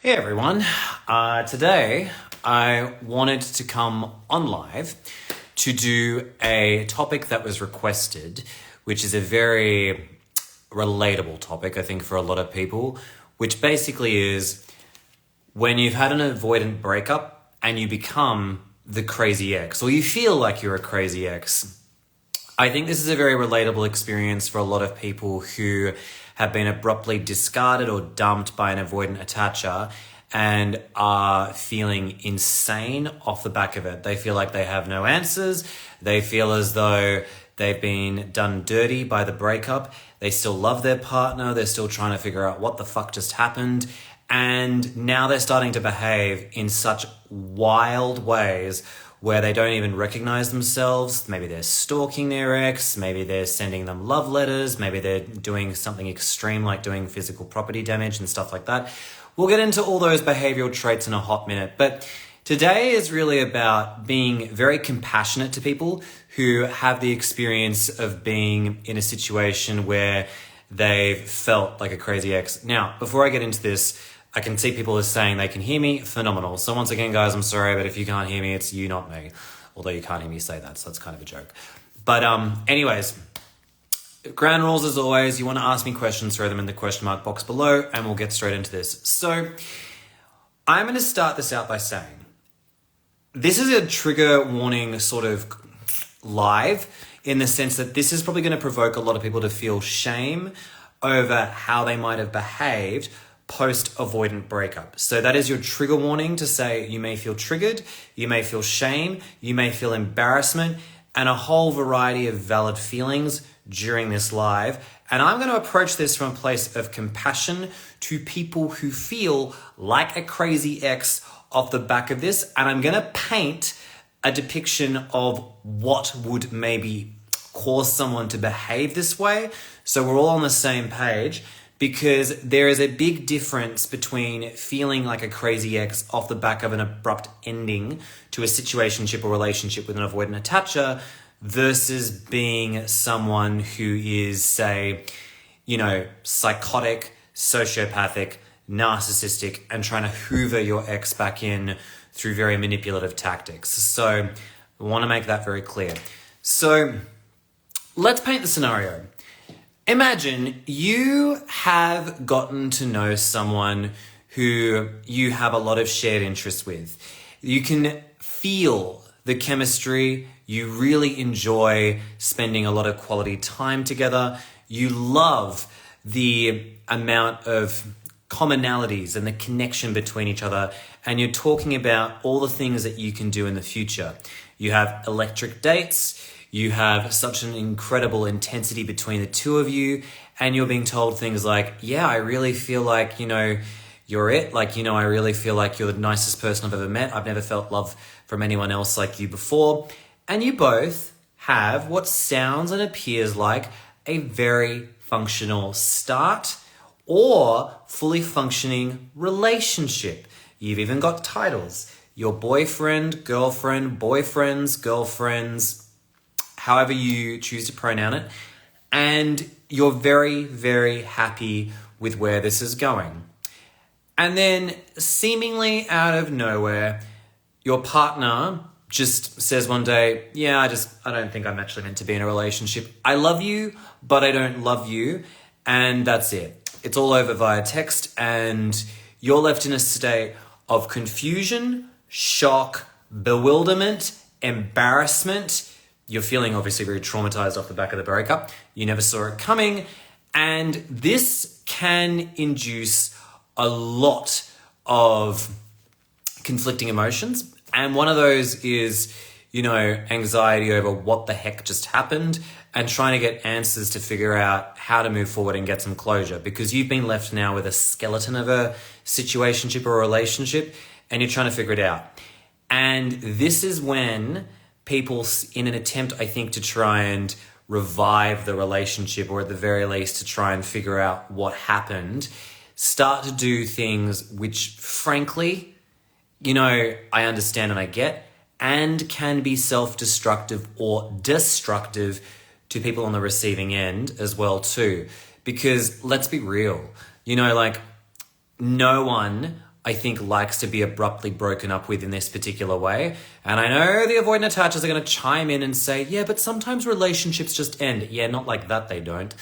Hey everyone, today I wanted to come on live to do a topic that was requested, which is a very relatable topic, I think, for a lot of people, which basically is when you've had an avoidant breakup and you become the crazy ex, or you feel like you're a crazy ex. I think this is a very relatable experience for a lot of people who have been abruptly discarded or dumped by an avoidant attacher and are feeling insane off the back of it. They feel like they have no answers. They feel as though they've been done dirty by the breakup. They still love their partner. They're still trying to figure out what the fuck just happened. And now they're starting to behave in such wild ways where they don't even recognize themselves. Maybe they're stalking their ex, maybe they're sending them love letters, maybe they're doing something extreme like doing physical property damage and stuff like that. We'll get into all those behavioral traits in a hot minute, but today is really about being very compassionate to people who have the experience of being in a situation where they've felt like a crazy ex. Now, before I get into this, I can see people are saying they can hear me. Phenomenal. So once again, guys, I'm sorry, but if you can't hear me, it's you, not me. Although you can't hear me say that, so that's kind of a joke. But anyways, ground rules as always. You want to ask me questions, throw them in the question mark box below, and we'll get straight into this. So I'm going to start this out by saying this is a trigger warning sort of live in the sense that this is probably going to provoke a lot of people to feel shame over how they might have behaved post-avoidant breakup. So that is your trigger warning to say you may feel triggered, you may feel shame, you may feel embarrassment, and a whole variety of valid feelings during this live. And I'm going to approach this from a place of compassion to people who feel like a crazy ex off the back of this. And I'm going to paint a depiction of what would maybe cause someone to behave this way. So we're all on the same page. Because there is a big difference between feeling like a crazy ex off the back of an abrupt ending to a situationship or relationship with an avoidant attacher versus being someone who is, say, psychotic, sociopathic, narcissistic, and trying to hoover your ex back in through very manipulative tactics. So I want to make that very clear. So let's paint the scenario. Imagine you have gotten to know someone who you have a lot of shared interests with. You can feel the chemistry. You really enjoy spending a lot of quality time together. You love the amount of commonalities and the connection between each other. And you're talking about all the things that you can do in the future. You have electric dates. You have such an incredible intensity between the two of you, and you're being told things like, yeah, I really feel like, you're it. Like, I really feel like you're the nicest person I've ever met. I've never felt love from anyone else like you before. And you both have what sounds and appears like a very functional start or fully functioning relationship. You've even got titles. Your boyfriend, girlfriend, boyfriends, girlfriends, however you choose to pronoun it, and you're very, very happy with where this is going. And then seemingly out of nowhere, your partner just says one day, yeah, I don't think I'm actually meant to be in a relationship. I love you, but I don't love you. And that's it. It's all over via text, and you're left in a state of confusion, shock, bewilderment, embarrassment. You're feeling obviously very traumatized off the back of the breakup. You never saw it coming. And this can induce a lot of conflicting emotions. And one of those is, anxiety over what the heck just happened and trying to get answers to figure out how to move forward and get some closure, because you've been left now with a skeleton of a situationship or a relationship and you're trying to figure it out. And this is when people, in an attempt, I think, to try and revive the relationship, or at the very least to try and figure out what happened, start to do things which, frankly, I understand and I get, and can be self-destructive or destructive to people on the receiving end as well too. Because let's be real, no one I think, likes to be abruptly broken up with in this particular way. And I know the avoidant attachers are going to chime in and say, yeah, but sometimes relationships just end. Yeah, not like that, they don't.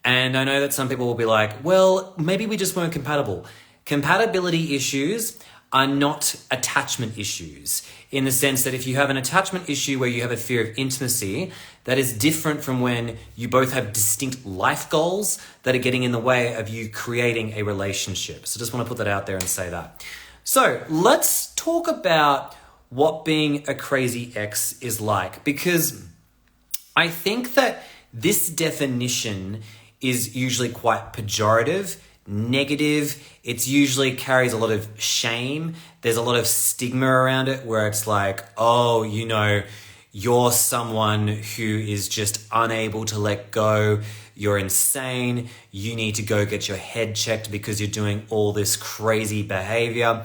And I know that some people will be like, well, maybe we just weren't compatible. Compatibility issues are not attachment issues, in the sense that if you have an attachment issue where you have a fear of intimacy, that is different from when you both have distinct life goals that are getting in the way of you creating a relationship. So just want to put that out there and say that. So let's talk about what being a crazy ex is like, because I think that this definition is usually quite pejorative, negative. It's usually carries a lot of shame. There's a lot of stigma around it where it's like, oh, you know, you're someone who is just unable to let go. You're insane. You need to go get your head checked because you're doing all this crazy behavior.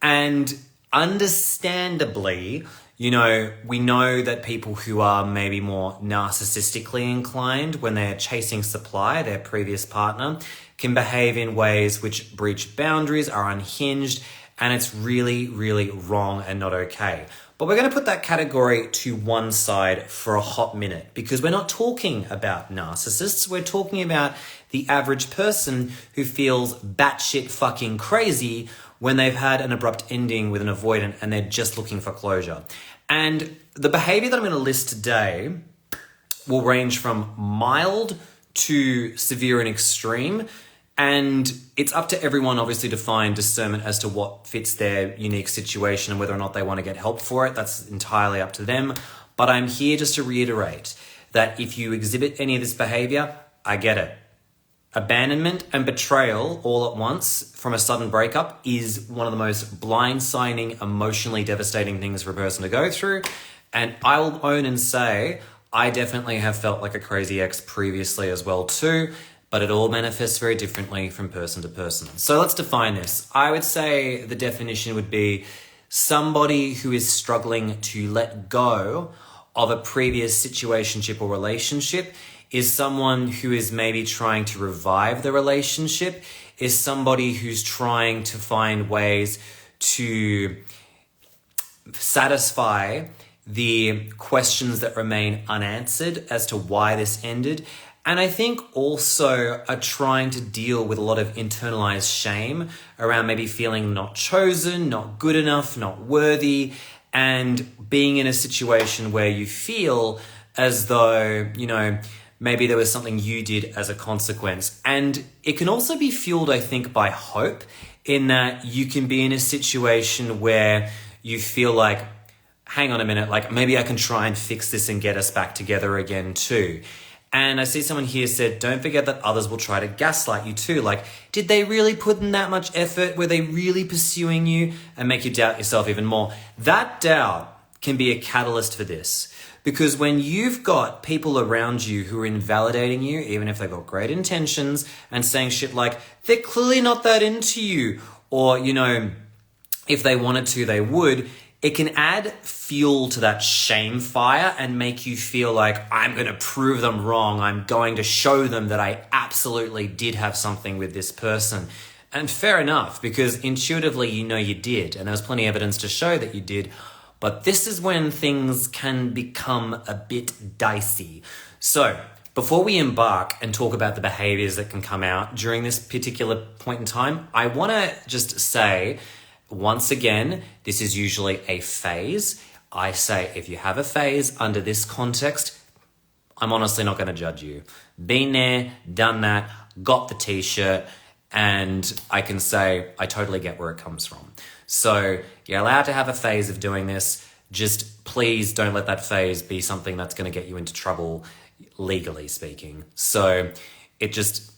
And understandably, you know, we know that people who are maybe more narcissistically inclined when they're chasing supply, their previous partner, can behave in ways which breach boundaries, are unhinged, and it's really, really wrong and not okay. But we're going to put that category to one side for a hot minute, because we're not talking about narcissists. We're talking about the average person who feels batshit fucking crazy when they've had an abrupt ending with an avoidant and they're just looking for closure. And the behavior that I'm going to list today will range from mild to severe and extreme. And it's up to everyone, obviously, to find discernment as to what fits their unique situation and whether or not they want to get help for it. That's entirely up to them. But I'm here just to reiterate that if you exhibit any of this behavior, I get it. Abandonment and betrayal all at once from a sudden breakup is one of the most blindsiding, emotionally devastating things for a person to go through. And I will own and say, I definitely have felt like a crazy ex previously as well too. But it all manifests very differently from person to person. So let's define this. I would say the definition would be somebody who is struggling to let go of a previous situationship or relationship, is someone who is maybe trying to revive the relationship, is somebody who's trying to find ways to satisfy the questions that remain unanswered as to why this ended. And I think also are trying to deal with a lot of internalized shame around maybe feeling not chosen, not good enough, not worthy, and being in a situation where you feel as though, you know, maybe there was something you did as a consequence. And it can also be fueled, I think, by hope, in that you can be in a situation where you feel like, hang on a minute, like maybe I can try and fix this and get us back together again too. And I see someone here said, don't forget that others will try to gaslight you too. Like, did they really put in that much effort? Were they really pursuing you? And make you doubt yourself even more. That doubt can be a catalyst for this. Because when you've got people around you who are invalidating you, even if they've got great intentions, and saying shit like, they're clearly not that into you, or, you know, if they wanted to, they would, it can add fuel to that shame fire and make you feel like, I'm going to prove them wrong. I'm going to show them that I absolutely did have something with this person. And fair enough, because intuitively you know you did, and there's plenty of evidence to show that you did. But this is when things can become a bit dicey. So before we embark and talk about the behaviors that can come out during this particular point in time, I want to just say, once again, this is usually a phase. I say if you have a phase under this context, I'm honestly not going to judge you. Been there, done that, got the t-shirt, and I can say I totally get where it comes from. So you're allowed to have a phase of doing this. Just please don't let that phase be something that's going to get you into trouble, legally speaking. So it just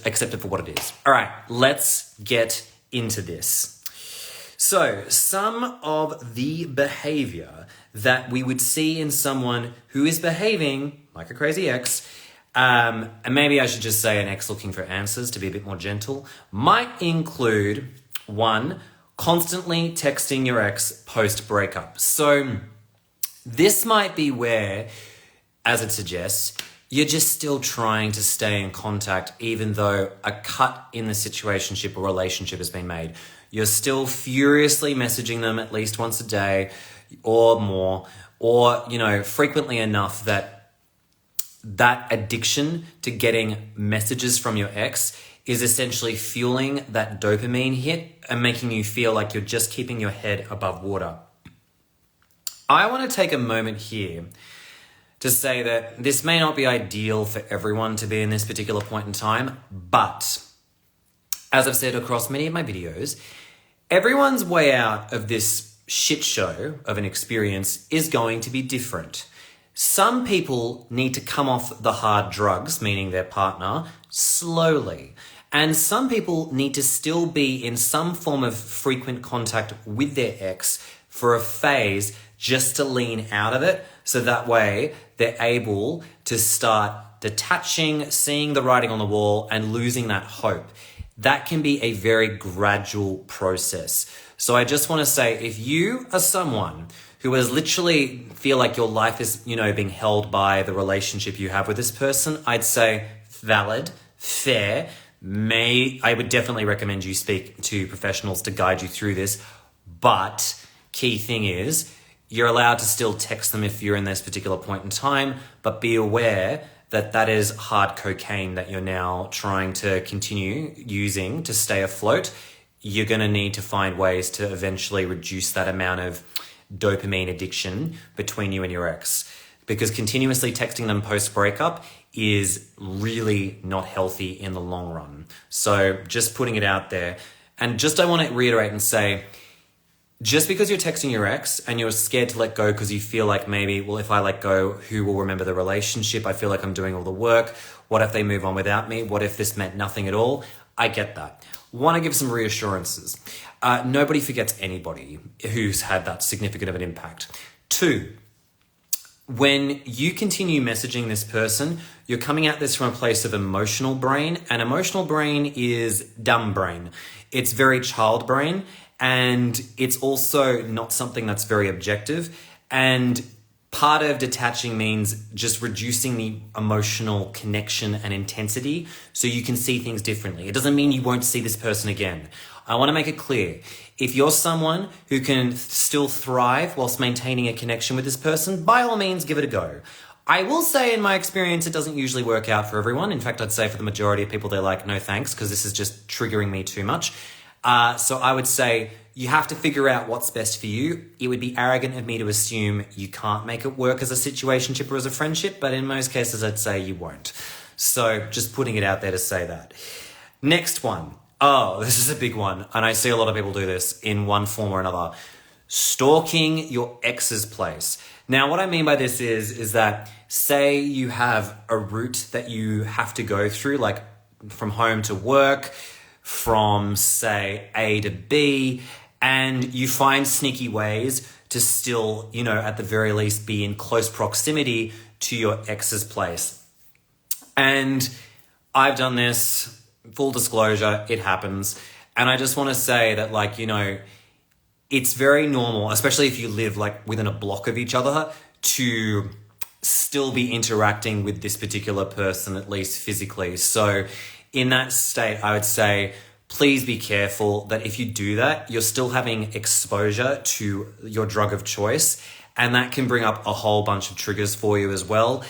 accept it for what it is. All right, let's get into this. So some of the behavior that we would see in someone who is behaving like a crazy ex, and maybe I should just say an ex looking for answers to be a bit more gentle, might include, one, constantly texting your ex post-breakup. So this might be where, as it suggests, you're just still trying to stay in contact even though a cut in the situationship or relationship has been made. you're still furiously messaging them at least once a day or more, or, frequently enough that addiction to getting messages from your ex is essentially fueling that dopamine hit and making you feel like you're just keeping your head above water. I want to take a moment here to say that this may not be ideal for everyone to be in this particular point in time, but as I've said across many of my videos, everyone's way out of this shit show of an experience is going to be different. Some people need to come off the hard drugs, meaning their partner, slowly. And some people need to still be in some form of frequent contact with their ex for a phase just to lean out of it. So that way they're able to start detaching, seeing the writing on the wall and losing that hope. That can be a very gradual process. So I just want to say, if you are someone who is literally feel like your life is, being held by the relationship you have with this person, I'd say valid, fair. I would definitely recommend you speak to professionals to guide you through this. But key thing is, you're allowed to still text them if you're in this particular point in time, but be aware that that is hard cocaine that you're now trying to continue using to stay afloat. You're going to need to find ways to eventually reduce that amount of dopamine addiction between you and your ex, because continuously texting them post-breakup is really not healthy in the long run. So just putting it out there. And I want to reiterate and say, just because you're texting your ex and you're scared to let go because you feel like maybe, well, if I let go, who will remember the relationship? I feel like I'm doing all the work. What if they move on without me? What if this meant nothing at all? I get that. Want to give some reassurances. Nobody forgets anybody who's had that significant of an impact. 2, when you continue messaging this person, you're coming at this from a place of emotional brain, and emotional brain is dumb brain. It's very child brain, and it's also not something that's very objective. And part of detaching means just reducing the emotional connection and intensity so you can see things differently. It doesn't mean you won't see this person again. I want to make it clear. If you're someone who can still thrive whilst maintaining a connection with this person, by all means, give it a go. I will say in my experience, it doesn't usually work out for everyone. In fact, I'd say for the majority of people, they're like, no thanks, because this is just triggering me too much. So I would say you have to figure out what's best for you. It would be arrogant of me to assume you can't make it work as a situationship or as a friendship, but in most cases, I'd say you won't. So just putting it out there to say that. Next one. Oh, this is a big one. And I see a lot of people do this in one form or another. Stalking your ex's place. Now, what I mean by this is that say you have a route that you have to go through, like from home to work, from say A to B, and you find sneaky ways to still, at the very least be in close proximity to your ex's place. And I've done this. Full disclosure, it happens. And I just want to say that, it's very normal, especially if you live within a block of each other, to still be interacting with this particular person, at least physically. So in that state, I would say, please be careful that if you do that, you're still having exposure to your drug of choice. And that can bring up a whole bunch of triggers for you as well.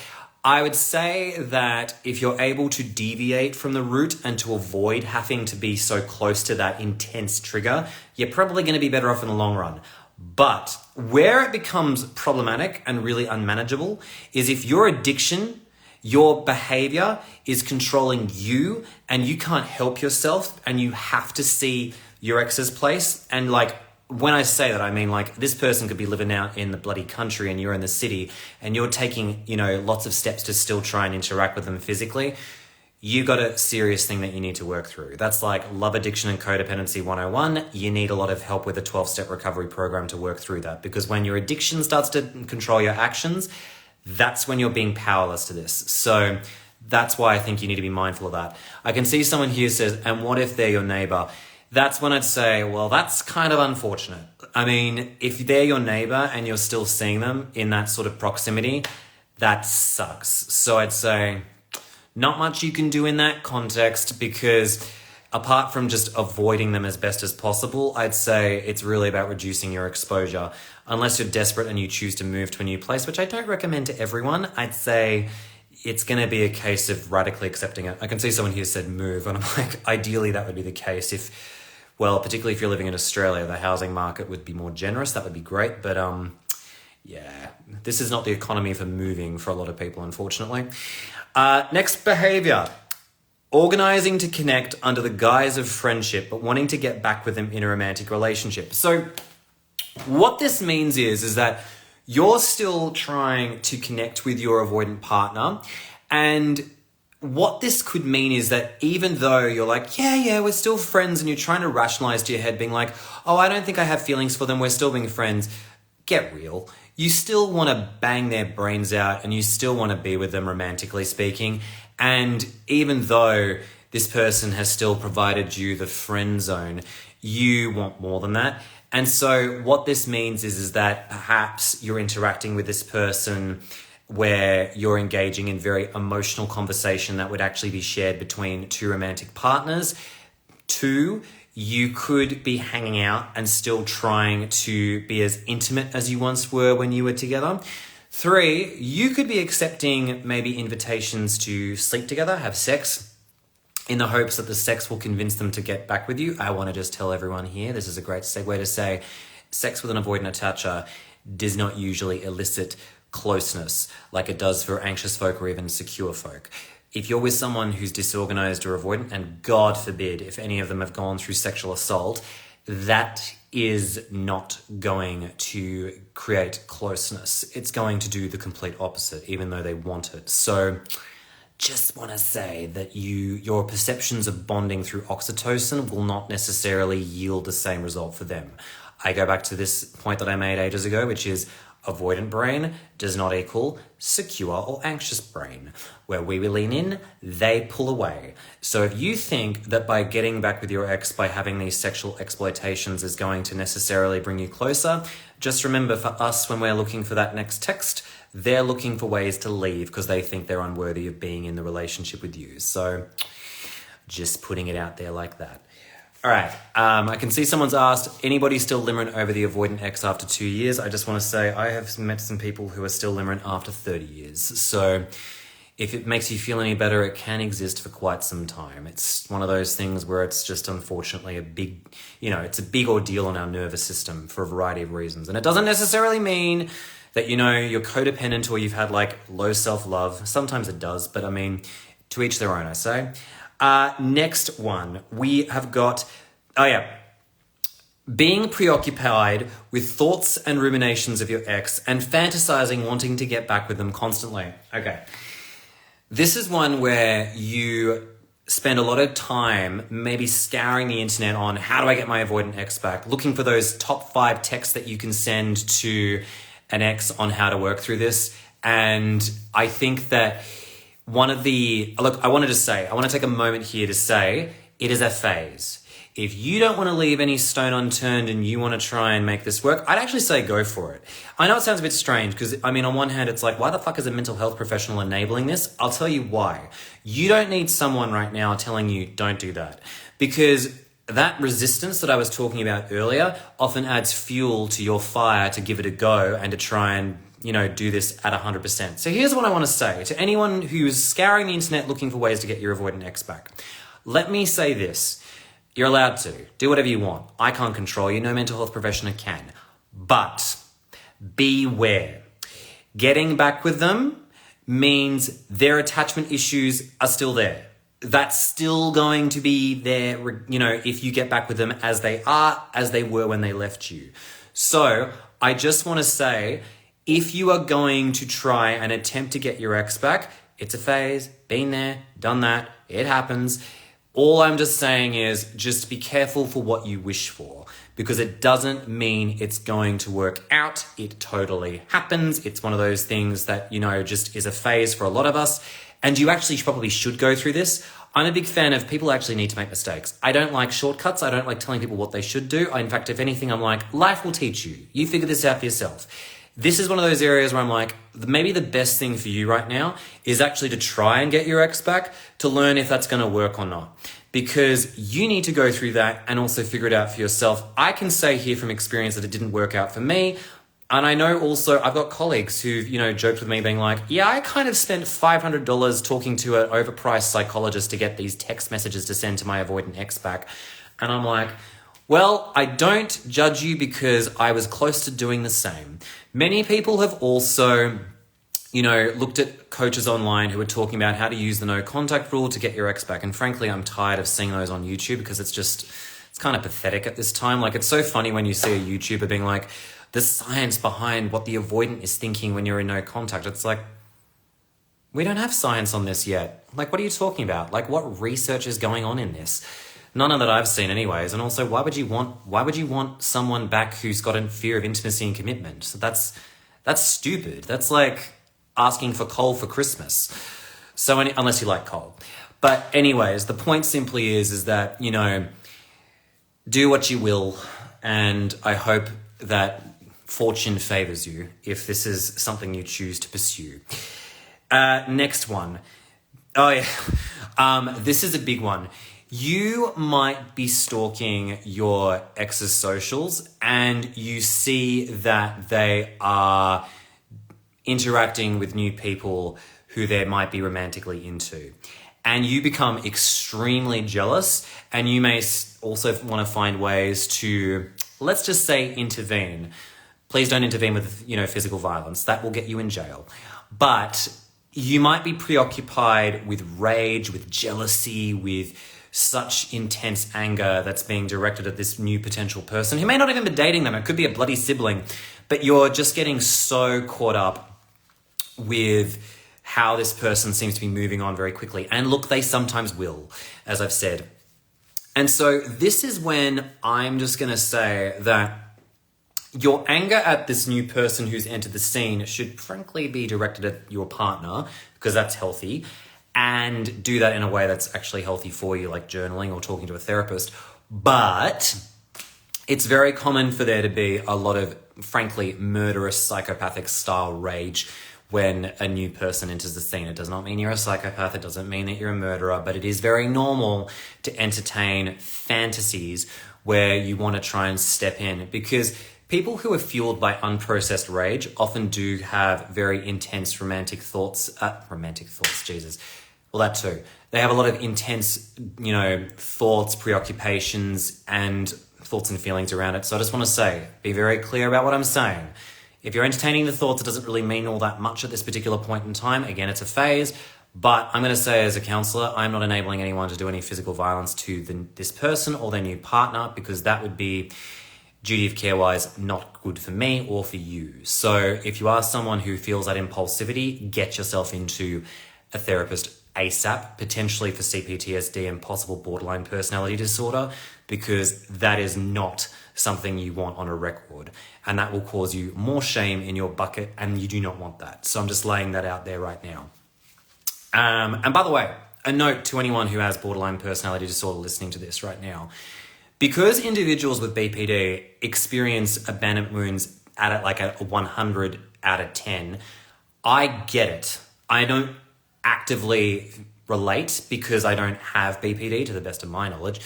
I would say that if you're able to deviate from the route and to avoid having to be so close to that intense trigger, you're probably going to be better off in the long run. But where it becomes problematic and really unmanageable is if your addiction, your behavior is controlling you and you can't help yourself and you have to see your ex's place. And when I say that, I mean this person could be living out in the bloody country and you're in the city and you're taking, lots of steps to still try and interact with them physically. You got a serious thing that you need to work through. That's love addiction and codependency 101. You need a lot of help with a 12-step recovery program to work through that, because when your addiction starts to control your actions, that's when you're being powerless to this. So that's why I think you need to be mindful of that. I can see someone here says, and what if they're your neighbor? That's when I'd say, well, that's kind of unfortunate. I mean, if they're your neighbor and you're still seeing them in that sort of proximity, that sucks. So I'd say not much you can do in that context, because apart from just avoiding them as best as possible, I'd say it's really about reducing your exposure. Unless you're desperate and you choose to move to a new place, which I don't recommend to everyone, I'd say it's going to be a case of radically accepting it. I can see someone here said move, and I'm like, ideally that would be the case well, particularly if you're living in Australia, the housing market would be more generous. That would be great. But yeah, this is not the economy for moving for a lot of people, unfortunately. Next behavior. Organizing to connect under the guise of friendship, but wanting to get back with them in a romantic relationship. So what this means is that you're still trying to connect with your avoidant partner, and what this could mean is that even though you're like, yeah, we're still friends, and you're trying to rationalize to your head being like, oh, I don't think I have feelings for them, we're still being friends. Get real. You still want to bang their brains out, and you still want to be with them romantically speaking. And even though this person has still provided you the friend zone, you want more than that. And so what this means is that perhaps you're interacting with this person where you're engaging in very emotional conversation that would actually be shared between two romantic partners. 2, you could be hanging out and still trying to be as intimate as you once were when you were together. 3, you could be accepting maybe invitations to sleep together, have sex, in the hopes that the sex will convince them to get back with you. I want to just tell everyone here, this is a great segue to say, sex with an avoidant attacher does not usually elicit closeness like it does for anxious folk or even secure folk. If you're with someone who's disorganized or avoidant, and God forbid if any of them have gone through sexual assault, that is not going to create closeness. It's going to do the complete opposite, even though they want it. So just want to say that your perceptions of bonding through oxytocin will not necessarily yield the same result for them. I go back to this point that I made ages ago, which is avoidant brain does not equal secure or anxious brain. Where we lean in, they pull away. So if you think that by getting back with your ex, by having these sexual exploitations is going to necessarily bring you closer, just remember for us, when we're looking for that next text, they're looking for ways to leave because they think they're unworthy of being in the relationship with you. So just putting it out there like that. All right, I can see someone's asked, anybody still limerent over the avoidant ex after 2 years? I just want to say I have met some people who are still limerent after 30 years. So if it makes you feel any better, it can exist for quite some time. It's one of those things where it's just unfortunately a big ordeal on our nervous system for a variety of reasons. And it doesn't necessarily mean that, you're codependent or you've had low self-love. Sometimes it does, but I mean, to each their own, I say. Next one, we have got, being preoccupied with thoughts and ruminations of your ex and fantasizing wanting to get back with them constantly. Okay. This is one where you spend a lot of time maybe scouring the internet on how do I get my avoidant ex back, looking for those top 5 texts that you can send to an ex on how to work through this. And I think that I want to take a moment here to say it is a phase. If you don't want to leave any stone unturned and you want to try and make this work, I'd actually say go for it. I know it sounds a bit strange because, on one hand, it's like, why the fuck is a mental health professional enabling this? I'll tell you why. You don't need someone right now telling you don't do that, because that resistance that I was talking about earlier often adds fuel to your fire to give it a go and to try and do this at 100%. So here's what I want to say to anyone who's scouring the internet looking for ways to get your avoidant ex back. Let me say this. You're allowed to. Do whatever you want. I can't control you. No mental health professional can. But beware. Getting back with them means their attachment issues are still there. That's still going to be there, if you get back with them as they were when they left you. So I just want to say, if you are going to try and attempt to get your ex back, it's a phase, been there, done that, it happens. All I'm just saying is just be careful for what you wish for, because it doesn't mean it's going to work out. It totally happens. It's one of those things that, just is a phase for a lot of us. And you actually probably should go through this. I'm a big fan of people actually need to make mistakes. I don't like shortcuts. I don't like telling people what they should do. In fact, if anything, I'm like, life will teach you. You figure this out for yourself. This is one of those areas where I'm like, maybe the best thing for you right now is actually to try and get your ex back to learn if that's going to work or not. because you need to go through that and also figure it out for yourself. I can say here from experience that it didn't work out for me. And I know also I've got colleagues who've, joked with me being like, yeah, I kind of spent $500 talking to an overpriced psychologist to get these text messages to send to my avoidant ex back. And I'm like, well, I don't judge you because I was close to doing the same. Many people have also, looked at coaches online who are talking about how to use the no contact rule to get your ex back. And frankly, I'm tired of seeing those on YouTube because it's kind of pathetic at this time. Like, it's so funny when you see a YouTuber being like, the science behind what the avoidant is thinking when you're in no contact. It's like, we don't have science on this yet. Like, what are you talking about? Like, what research is going on in this? None of that I've seen anyways. And also, why would you want someone back who's got a fear of intimacy and commitment? So that's stupid. That's like asking for coal for Christmas. So unless you like coal. But anyways, the point simply is that, do what you will. And I hope that fortune favors you if this is something you choose to pursue. Next one. Oh yeah. This is a big one. You might be stalking your ex's socials and you see that they are interacting with new people who they might be romantically into. And you become extremely jealous, and you may also want to find ways to, let's just say, intervene. Please don't intervene with, physical violence. That will get you in jail. But you might be preoccupied with rage, with jealousy, with such intense anger that's being directed at this new potential person who may not even be dating them. It could be a bloody sibling. But you're just getting so caught up with how this person seems to be moving on very quickly. And look, they sometimes will, as I've said. And so this is when I'm just going to say that your anger at this new person who's entered the scene should frankly be directed at your partner, because that's healthy, and do that in a way that's actually healthy for you, like journaling or talking to a therapist. But it's very common for there to be a lot of, frankly, murderous psychopathic style rage when a new person enters the scene. It does not mean you're a psychopath. It doesn't mean that you're a murderer, but it is very normal to entertain fantasies where you want to try and step in, because people who are fueled by unprocessed rage often do have very intense romantic thoughts, Jesus. Well, that too. They have a lot of intense, thoughts, preoccupations, and thoughts and feelings around it. So I just want to say, be very clear about what I'm saying. If you're entertaining the thoughts, it doesn't really mean all that much at this particular point in time. Again, it's a phase. But I'm going to say, as a counsellor, I'm not enabling anyone to do any physical violence to this person or their new partner, because that would be, duty of care-wise, not good for me or for you. So if you are someone who feels that impulsivity, get yourself into a therapist ASAP, potentially for CPTSD and possible borderline personality disorder, because that is not something you want on a record, and that will cause you more shame in your bucket, and you do not want that. So I'm just laying that out there right now. And by the way, a note to anyone who has borderline personality disorder listening to this right now, because individuals with BPD experience abandonment wounds at like a 100 out of 10, I get it. I don't actively relate because I don't have BPD to the best of my knowledge.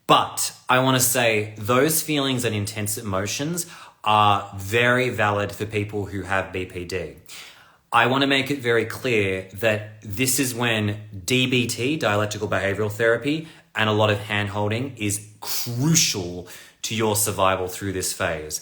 But I want to say those feelings and intense emotions are very valid for people who have BPD. I want to make it very clear that this is when DBT, dialectical behavioral therapy, and a lot of hand-holding is crucial to your survival through this phase.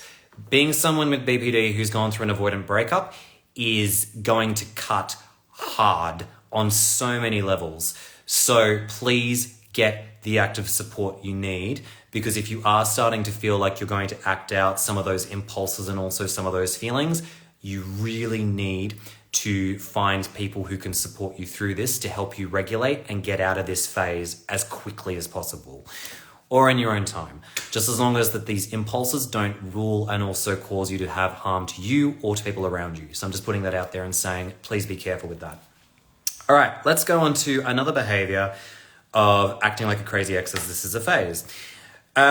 Being someone with BPD who's gone through an avoidant breakup is going to cut hard on so many levels. So please get the active support you need, because if you are starting to feel like you're going to act out some of those impulses and also some of those feelings, you really need to find people who can support you through this to help you regulate and get out of this phase as quickly as possible, or in your own time, just as long as that these impulses don't rule and also cause you to have harm to you or to people around you. So I'm just putting that out there and saying, please be careful with that. All right, let's go on to another behavior of acting like a crazy ex as this is a phase. What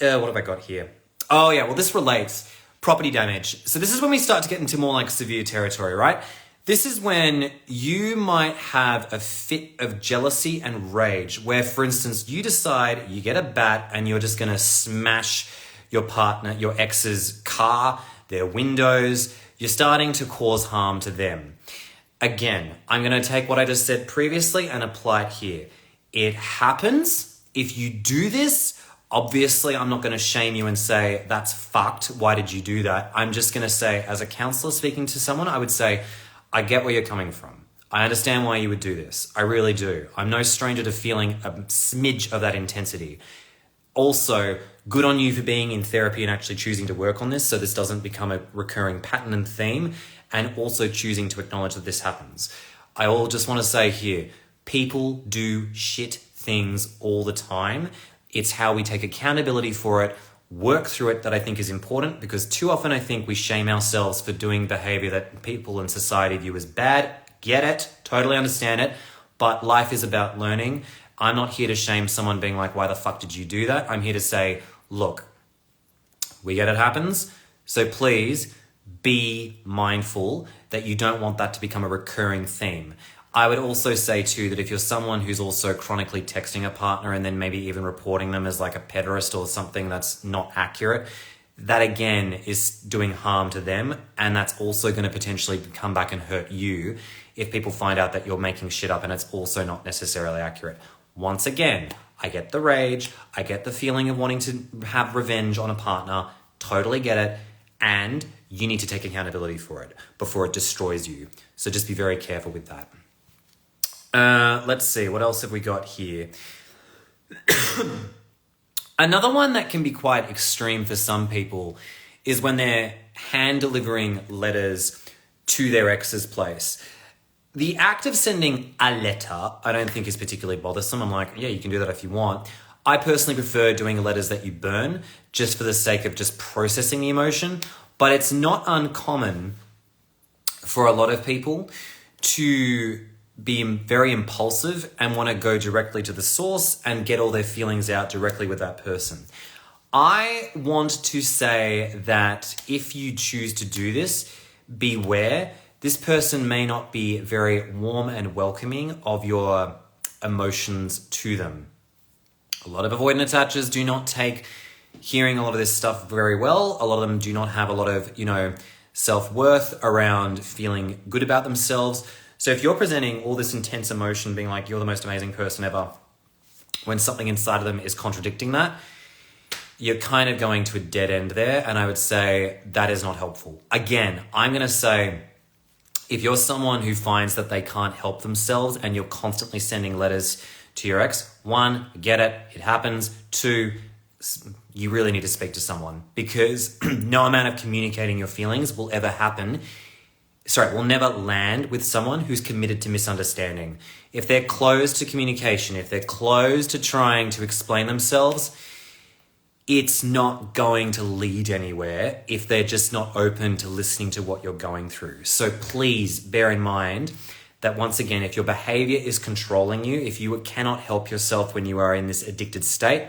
have I got here? Oh yeah, well, this relates. Property damage. So this is when we start to get into more like severe territory, right? This is when you might have a fit of jealousy and rage where, for instance, you decide you get a bat and you're just going to smash your partner, your ex's car, their windows. You're starting to cause harm to them. Again, I'm going to take what I just said previously and apply it here. It happens. If you do this, obviously I'm not going to shame you and say, that's fucked. Why did you do that? I'm just going to say, as a counselor speaking to someone, I would say, I get where you're coming from. I understand why you would do this. I really do. I'm no stranger to feeling a smidge of that intensity. Also, good on you for being in therapy and actually choosing to work on this so this doesn't become a recurring pattern and theme, and also choosing to acknowledge that this happens. I all just want to say here, people do shit things all the time. It's how we take accountability for it, work through it, that I think is important, because too often I think we shame ourselves for doing behavior that people in society view as bad. Get it, totally understand it, but life is about learning. I'm not here to shame someone being like, why the fuck did you do that? I'm here to say, look, we get it happens, so please be mindful that you don't want that to become a recurring theme. I would also say too that if you're someone who's also chronically texting a partner and then maybe even reporting them as like a pederast or something that's not accurate, that again is doing harm to them, and that's also going to potentially come back and hurt you if people find out that you're making shit up and it's also not necessarily accurate. Once again, I get the rage, I get the feeling of wanting to have revenge on a partner, totally get it, and you need to take accountability for it before it destroys you. So just be very careful with that. Let's see, what else have we got here? Another one that can be quite extreme for some people is when they're hand delivering letters to their ex's place. The act of sending a letter, I don't think is particularly bothersome. I'm like, yeah, you can do that if you want. I personally prefer doing letters that you burn just for the sake of just processing the emotion. But it's not uncommon for a lot of people to be very impulsive and want to go directly to the source and get all their feelings out directly with that person. I want to say that if you choose to do this, beware. This person may not be very warm and welcoming of your emotions to them. A lot of avoidant attachers do not take hearing a lot of this stuff very well. A lot of them do not have a lot of, self-worth around feeling good about themselves. So if you're presenting all this intense emotion, being like, you're the most amazing person ever, when something inside of them is contradicting that, you're kind of going to a dead end there. And I would say that is not helpful. Again, I'm going to say, if you're someone who finds that they can't help themselves and you're constantly sending letters to your ex, 1, get it, it happens. 2, you really need to speak to someone, because no amount of communicating your feelings will never land with someone who's committed to misunderstanding. If they're closed to communication, if they're closed to trying to explain themselves, it's not going to lead anywhere if they're just not open to listening to what you're going through. So please bear in mind that once again, if your behavior is controlling you, if you cannot help yourself when you are in this addicted state,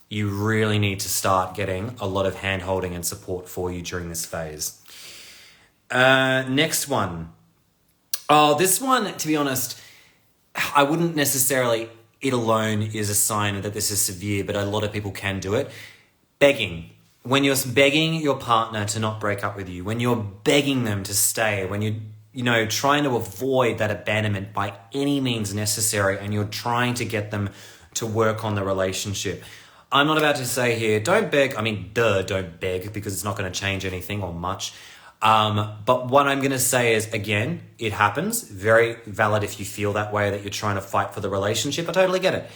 you really need to start getting a lot of hand-holding and support for you during this phase. Next one. Oh, this one, to be honest, I wouldn't necessarily, it alone is a sign that this is severe, but a lot of people can do it. Begging. When you're begging your partner to not break up with you, when you're begging them to stay, when you're trying to avoid that abandonment by any means necessary, and you're trying to get them to work on the relationship. I'm not about to say here, don't beg. I mean, don't beg, because it's not going to change anything or much. But what I'm going to say is, again, it happens. Very valid if you feel that way, that you're trying to fight for the relationship. I totally get it.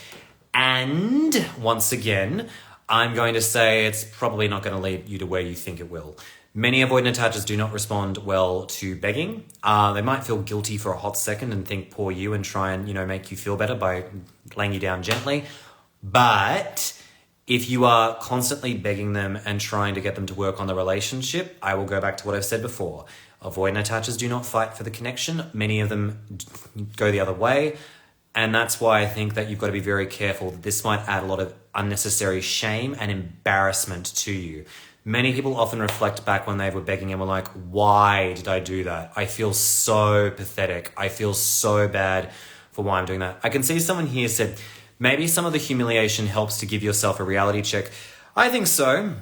And once again, I'm going to say it's probably not going to lead you to where you think it will. Many avoidant attachers do not respond well to begging. They might feel guilty for a hot second and think poor you and try and, make you feel better by laying you down gently. But if you are constantly begging them and trying to get them to work on the relationship, I will go back to what I've said before. Avoidant attachers do not fight for the connection. Many of them go the other way. And that's why I think that you've got to be very careful. This might add a lot of unnecessary shame and embarrassment to you. Many people often reflect back when they were begging and were like, why did I do that? I feel so pathetic. I feel so bad for why I'm doing that. I can see someone here said, maybe some of the humiliation helps to give yourself a reality check. I think so.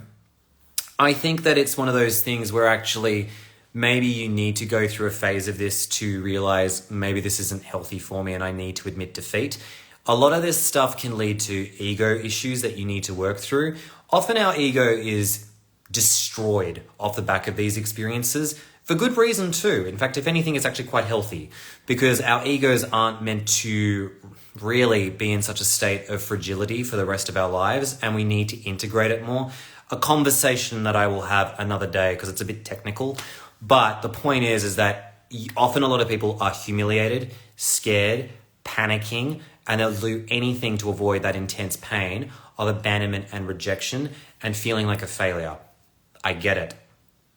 I think that it's one of those things where actually maybe you need to go through a phase of this to realize maybe this isn't healthy for me and I need to admit defeat. A lot of this stuff can lead to ego issues that you need to work through. Often our ego is destroyed off the back of these experiences for good reason too. In fact, if anything, it's actually quite healthy because our egos aren't meant to really be in such a state of fragility for the rest of our lives, and we need to integrate it more. A conversation that I will have another day because it's a bit technical, but the point is that often a lot of people are humiliated, scared, panicking, and they'll do anything to avoid that intense pain of abandonment and rejection and feeling like a failure. I get it.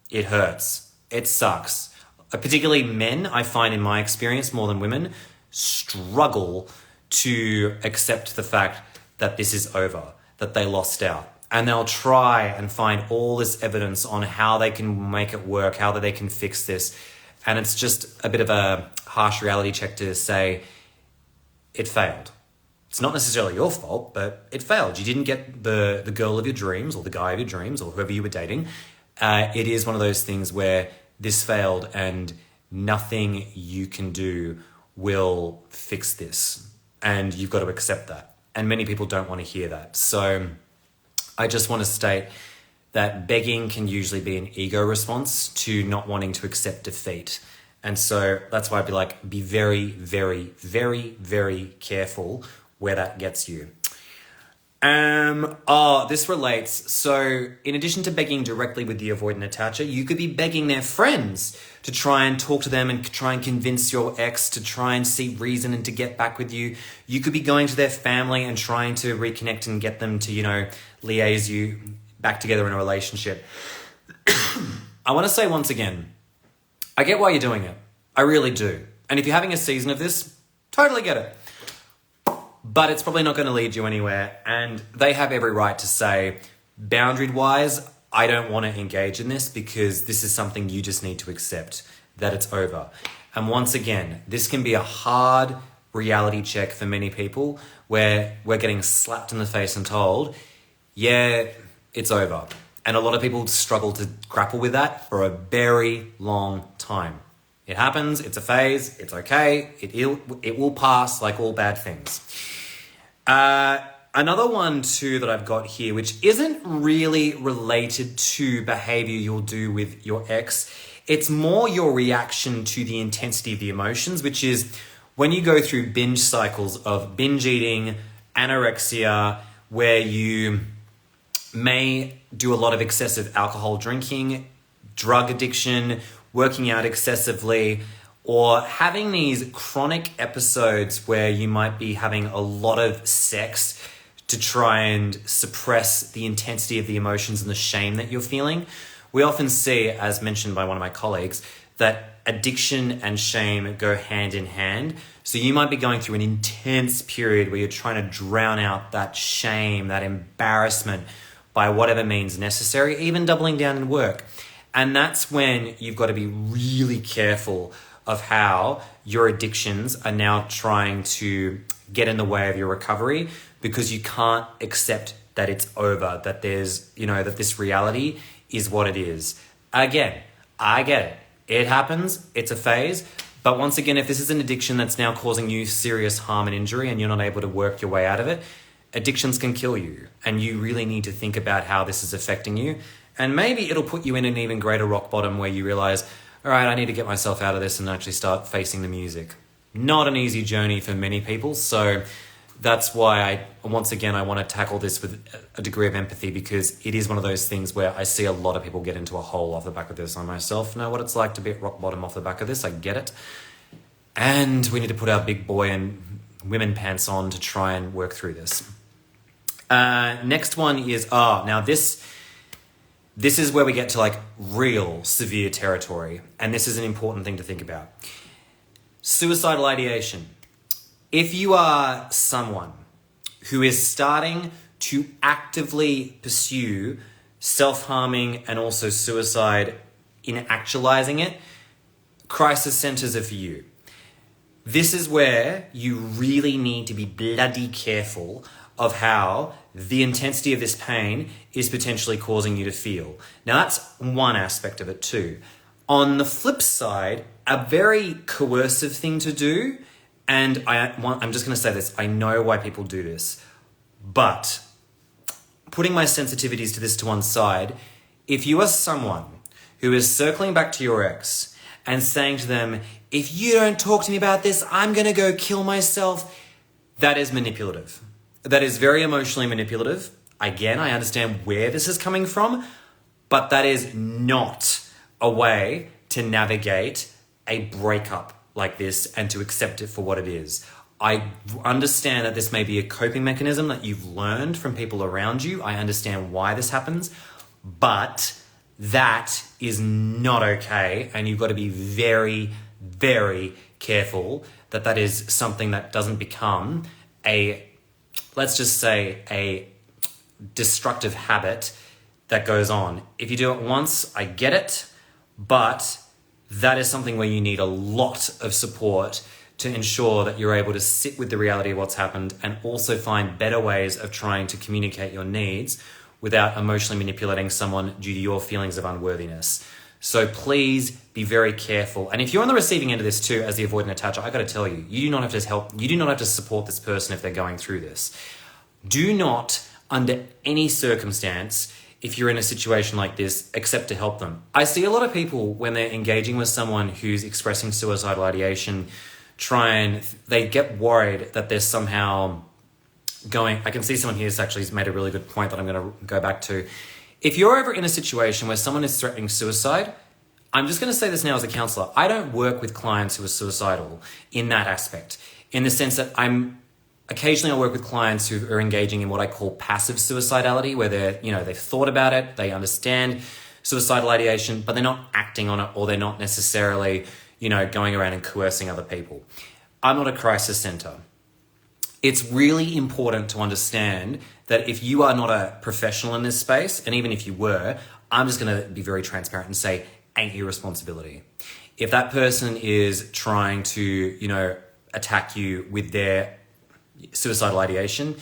It hurts. It sucks. Particularly men, I find in my experience more than women, struggle to accept the fact that this is over, that they lost out. And they'll try and find all this evidence on how they can make it work, how they can fix this. And it's just a bit of a harsh reality check to say, it failed. It's not necessarily your fault, but it failed. You didn't get the girl of your dreams or the guy of your dreams or whoever you were dating. It is one of those things where this failed and nothing you can do will fix this. And you've got to accept that. And many people don't want to hear that. So I just want to state that begging can usually be an ego response to not wanting to accept defeat. And so that's why I'd be like, be very, very, very, very careful where that gets you. This relates. So in addition to begging directly with the avoidant attacher, you could be begging their friends to try and talk to them and try and convince your ex to try and see reason and to get back with you. You could be going to their family and trying to reconnect and get them to, liaise you back together in a relationship. I want to say once again, I get why you're doing it. I really do. And if you're having a season of this, totally get it. But it's probably not going to lead you anywhere. And they have every right to say, boundary-wise, I don't want to engage in this because this is something you just need to accept, that it's over. And once again, this can be a hard reality check for many people where we're getting slapped in the face and told, yeah, it's over. And a lot of people struggle to grapple with that for a very long time. It happens, it's a phase, it's okay, it will pass like all bad things. Another one too that I've got here, which isn't really related to behavior you'll do with your ex, it's more your reaction to the intensity of the emotions, which is when you go through binge cycles of binge eating, anorexia, where you may do a lot of excessive alcohol drinking, drug addiction, working out excessively, or having these chronic episodes where you might be having a lot of sex to try and suppress the intensity of the emotions and the shame that you're feeling. We often see, as mentioned by one of my colleagues, that addiction and shame go hand in hand. So you might be going through an intense period where you're trying to drown out that shame, that embarrassment by whatever means necessary, even doubling down in work. And that's when you've got to be really careful of how your addictions are now trying to get in the way of your recovery, because you can't accept that it's over, that there's, that this reality is what it is. Again, I get it. It happens. It's a phase. But once again, if this is an addiction that's now causing you serious harm and injury and you're not able to work your way out of it, addictions can kill you. And you really need to think about how this is affecting you. And maybe it'll put you in an even greater rock bottom where you realize, all right, I need to get myself out of this and actually start facing the music. Not an easy journey for many people. So that's why I want to tackle this with a degree of empathy, because it is one of those things where I see a lot of people get into a hole off the back of this. I myself know what it's like to be at rock bottom off the back of this. I get it. And we need to put our big boy and women pants on to try and work through this. Next one is, now this is where we get to like real severe territory. And this is an important thing to think about. Suicidal ideation. If you are someone who is starting to actively pursue self-harming, and also suicide in actualizing it, crisis centers are for you. This is where you really need to be bloody careful of how the intensity of this pain is potentially causing you to feel. Now, that's one aspect of it too. On the flip side, a very coercive thing to do, and I'm just going to say this, I know why people do this, but putting my sensitivities to this to one side, if you are someone who is circling back to your ex and saying to them, if you don't talk to me about this, I'm going to go kill myself, that is manipulative. That is very emotionally manipulative. Again, I understand where this is coming from, but that is not a way to navigate a breakup like this and to accept it for what it is. I understand that this may be a coping mechanism that you've learned from people around you. I understand why this happens, but that is not okay. And you've got to be very, very careful that that is something that doesn't become let's just say a destructive habit that goes on. If you do it once, I get it, but that is something where you need a lot of support to ensure that you're able to sit with the reality of what's happened and also find better ways of trying to communicate your needs without emotionally manipulating someone due to your feelings of unworthiness. So please be very careful. And if you're on the receiving end of this too, as the avoidant attacher, I got to tell you, you do not have to support this person if they're going through this. Do not, under any circumstance, if you're in a situation like this, accept to help them. I see a lot of people when they're engaging with someone who's expressing suicidal ideation, they get worried that they're somehow I can see someone here who's actually made a really good point that I'm going to go back to. If you're ever in a situation where someone is threatening suicide, I'm just going to say this now as a counselor. I don't work with clients who are suicidal in that aspect, in the sense that occasionally I work with clients who are engaging in what I call passive suicidality, where they've thought about it, they understand suicidal ideation, but they're not acting on it, or they're not necessarily, going around and coercing other people. I'm not a crisis center. It's really important to understand that if you are not a professional in this space, and even if you were, I'm just going to be very transparent and say, ain't your responsibility. If that person is trying to, attack you with their suicidal ideation,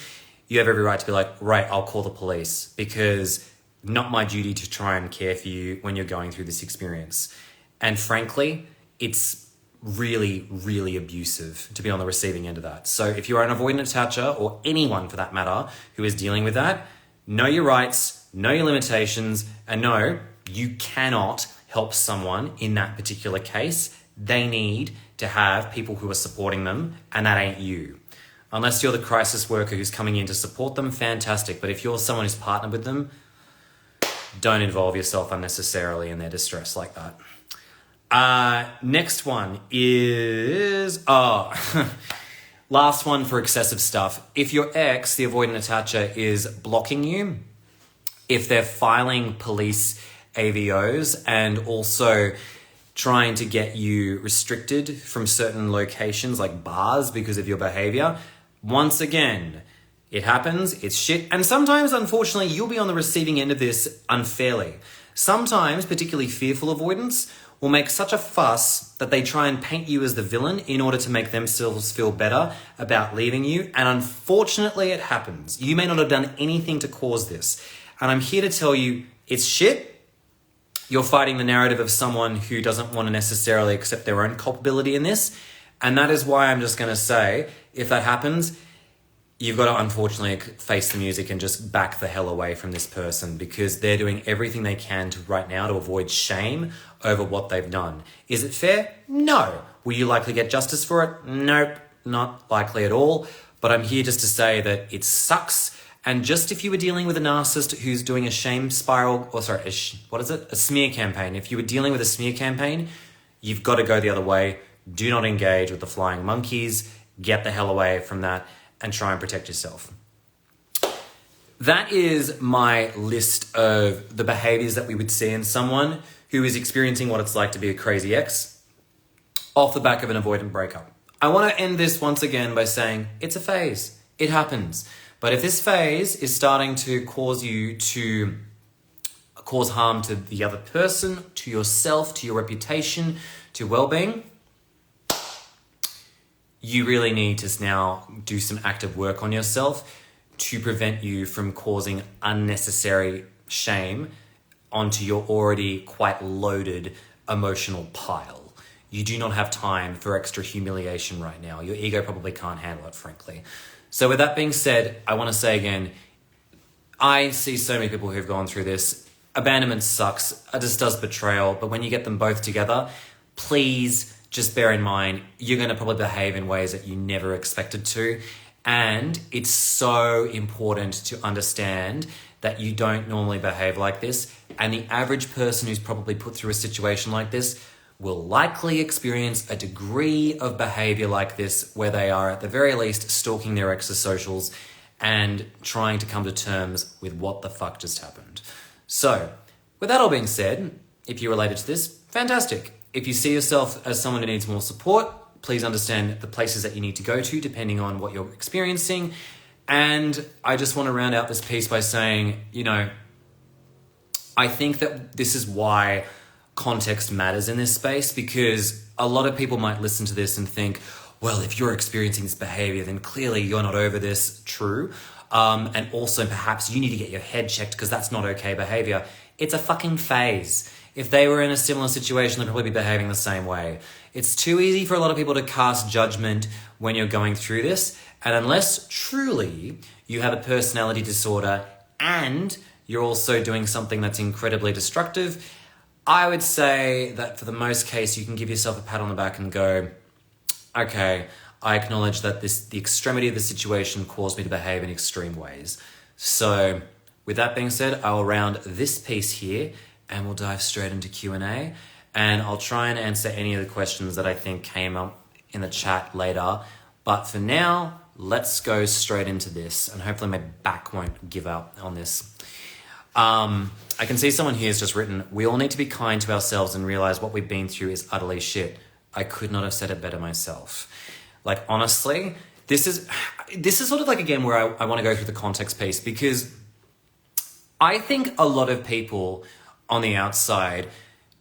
you have every right to be like, right, I'll call the police, because not my duty to try and care for you when you're going through this experience. And frankly, it's really, really abusive to be on the receiving end of that. So if you're an avoidant attacher, or anyone for that matter who is dealing with that, know your rights, know your limitations, and know you cannot help someone in that particular case. They need to have people who are supporting them, and that ain't you. Unless you're the crisis worker who's coming in to support them, fantastic. But if you're someone who's partnered with them, don't involve yourself unnecessarily in their distress like that. Next one is, last one for excessive stuff. If your ex, the avoidant attacher, is blocking you, if they're filing police AVOs and also trying to get you restricted from certain locations like bars because of your behavior, once again, it happens, it's shit. And sometimes, unfortunately, you'll be on the receiving end of this unfairly. Sometimes, particularly fearful avoidants, will make such a fuss that they try and paint you as the villain in order to make themselves feel better about leaving you. And unfortunately, it happens. You may not have done anything to cause this. And I'm here to tell you, it's shit. You're fighting the narrative of someone who doesn't want to necessarily accept their own culpability in this. And that is why I'm just going to say, if that happens, you've got to unfortunately face the music and just back the hell away from this person, because they're doing everything they can right now to avoid shame over what they've done. Is it fair? No. Will you likely get justice for it? Nope, not likely at all. But I'm here just to say that it sucks. And just if you were dealing with a narcissist who's doing a shame spiral, a smear campaign. If you were dealing with a smear campaign, you've got to go the other way. Do not engage with the flying monkeys. Get the hell away from that and try and protect yourself. That is my list of the behaviors that we would see in someone who is experiencing what it's like to be a crazy ex off the back of an avoidant breakup. I want to end this once again by saying it's a phase. It happens. But if this phase is starting to cause you to cause harm to the other person, to yourself, to your reputation, to well-being, you really need to now do some active work on yourself to prevent you from causing unnecessary shame onto your already quite loaded emotional pile. You do not have time for extra humiliation right now. Your ego probably can't handle it, frankly. So with that being said, I want to say again, I see so many people who've gone through this. Abandonment sucks, just does betrayal, but when you get them both together, please just bear in mind, you're going to probably behave in ways that you never expected to. And it's so important to understand that you don't normally behave like this. And the average person who's probably put through a situation like this will likely experience a degree of behavior like this where they are at the very least stalking their ex's socials and trying to come to terms with what the fuck just happened. So, with that all being said, if you're related to this, fantastic. If you see yourself as someone who needs more support, please understand the places that you need to go to depending on what you're experiencing. And I just want to round out this piece by saying, I think that this is why context matters in this space, because a lot of people might listen to this and think, well, if you're experiencing this behavior, then clearly you're not over this. True. And also perhaps you need to get your head checked because that's not okay behavior. It's a fucking phase. If they were in a similar situation, they'd probably be behaving the same way. It's too easy for a lot of people to cast judgment when you're going through this. And unless truly you have a personality disorder and you're also doing something that's incredibly destructive, I would say that for the most case, you can give yourself a pat on the back and go, okay, I acknowledge that the extremity of the situation caused me to behave in extreme ways. So with that being said, I'll round this piece here and we'll dive straight into Q&A. And I'll try and answer any of the questions that I think came up in the chat later. But for now, let's go straight into this. And hopefully my back won't give up on this. I can see someone here has just written, we all need to be kind to ourselves and realize what we've been through is utterly shit. I could not have said it better myself. Like, honestly, this is sort of like, again, where I want to go through the context piece, because I think a lot of people on the outside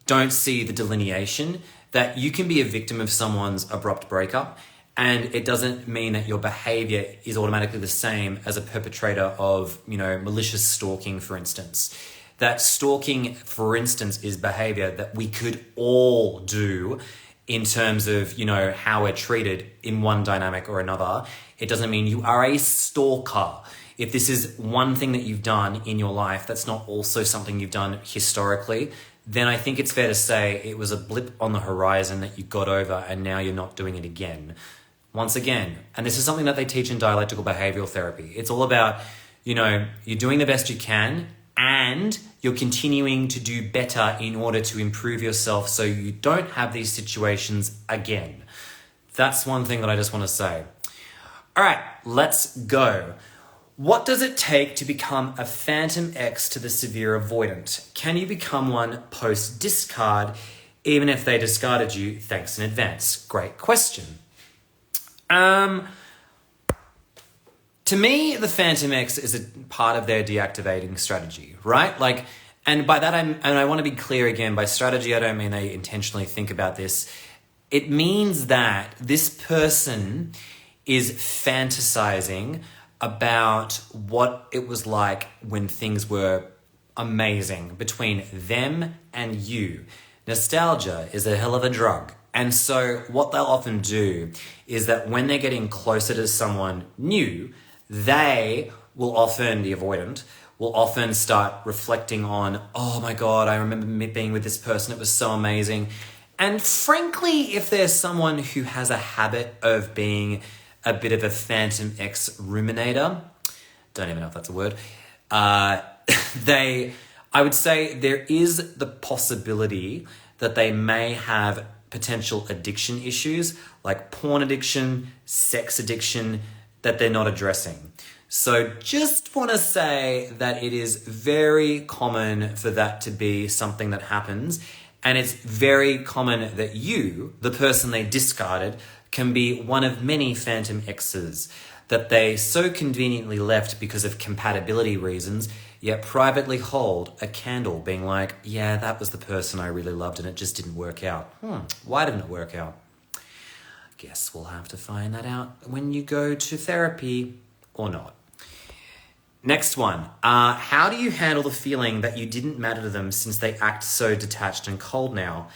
don't see the delineation that you can be a victim of someone's abrupt breakup, and it doesn't mean that your behavior is automatically the same as a perpetrator of, malicious stalking, for instance. That stalking, for instance, is behavior that we could all do in terms of, how we're treated in one dynamic or another. It doesn't mean you are a stalker. If this is one thing that you've done in your life, that's not also something you've done historically, then I think it's fair to say it was a blip on the horizon that you got over and now you're not doing it again. Once again, and this is something that they teach in dialectical behavioral therapy. It's all about, you're doing the best you can and you're continuing to do better in order to improve yourself so you don't have these situations again. That's one thing that I just want to say. All right, let's go. What does it take to become a phantom ex to the severe avoidant? Can you become one post-discard, even if they discarded you? Thanks in advance. Great question. To me, the phantom ex is a part of their deactivating strategy, right? And by that, I want to be clear again, by strategy, I don't mean they intentionally think about this. It means that this person is fantasizing about what it was like when things were amazing between them and you. Nostalgia is a hell of a drug. And so what they'll often do is that when they're getting closer to someone new, they will often, the avoidant, will often start reflecting on, oh my God, I remember me being with this person, it was so amazing. And frankly, if there's someone who has a habit of being a bit of a phantom ex ruminator, don't even know if that's a word, I would say there is the possibility that they may have potential addiction issues like porn addiction, sex addiction that they're not addressing. So just want to say that it is very common for that to be something that happens, and it's very common that you, the person they discarded, can be one of many phantom exes that they so conveniently left because of compatibility reasons, yet privately hold a candle being like, yeah, that was the person I really loved and it just didn't work out. Why didn't it work out? Guess we'll have to find that out when you go to therapy or not. Next one. How do you handle the feeling that you didn't matter to them since they act so detached and cold now?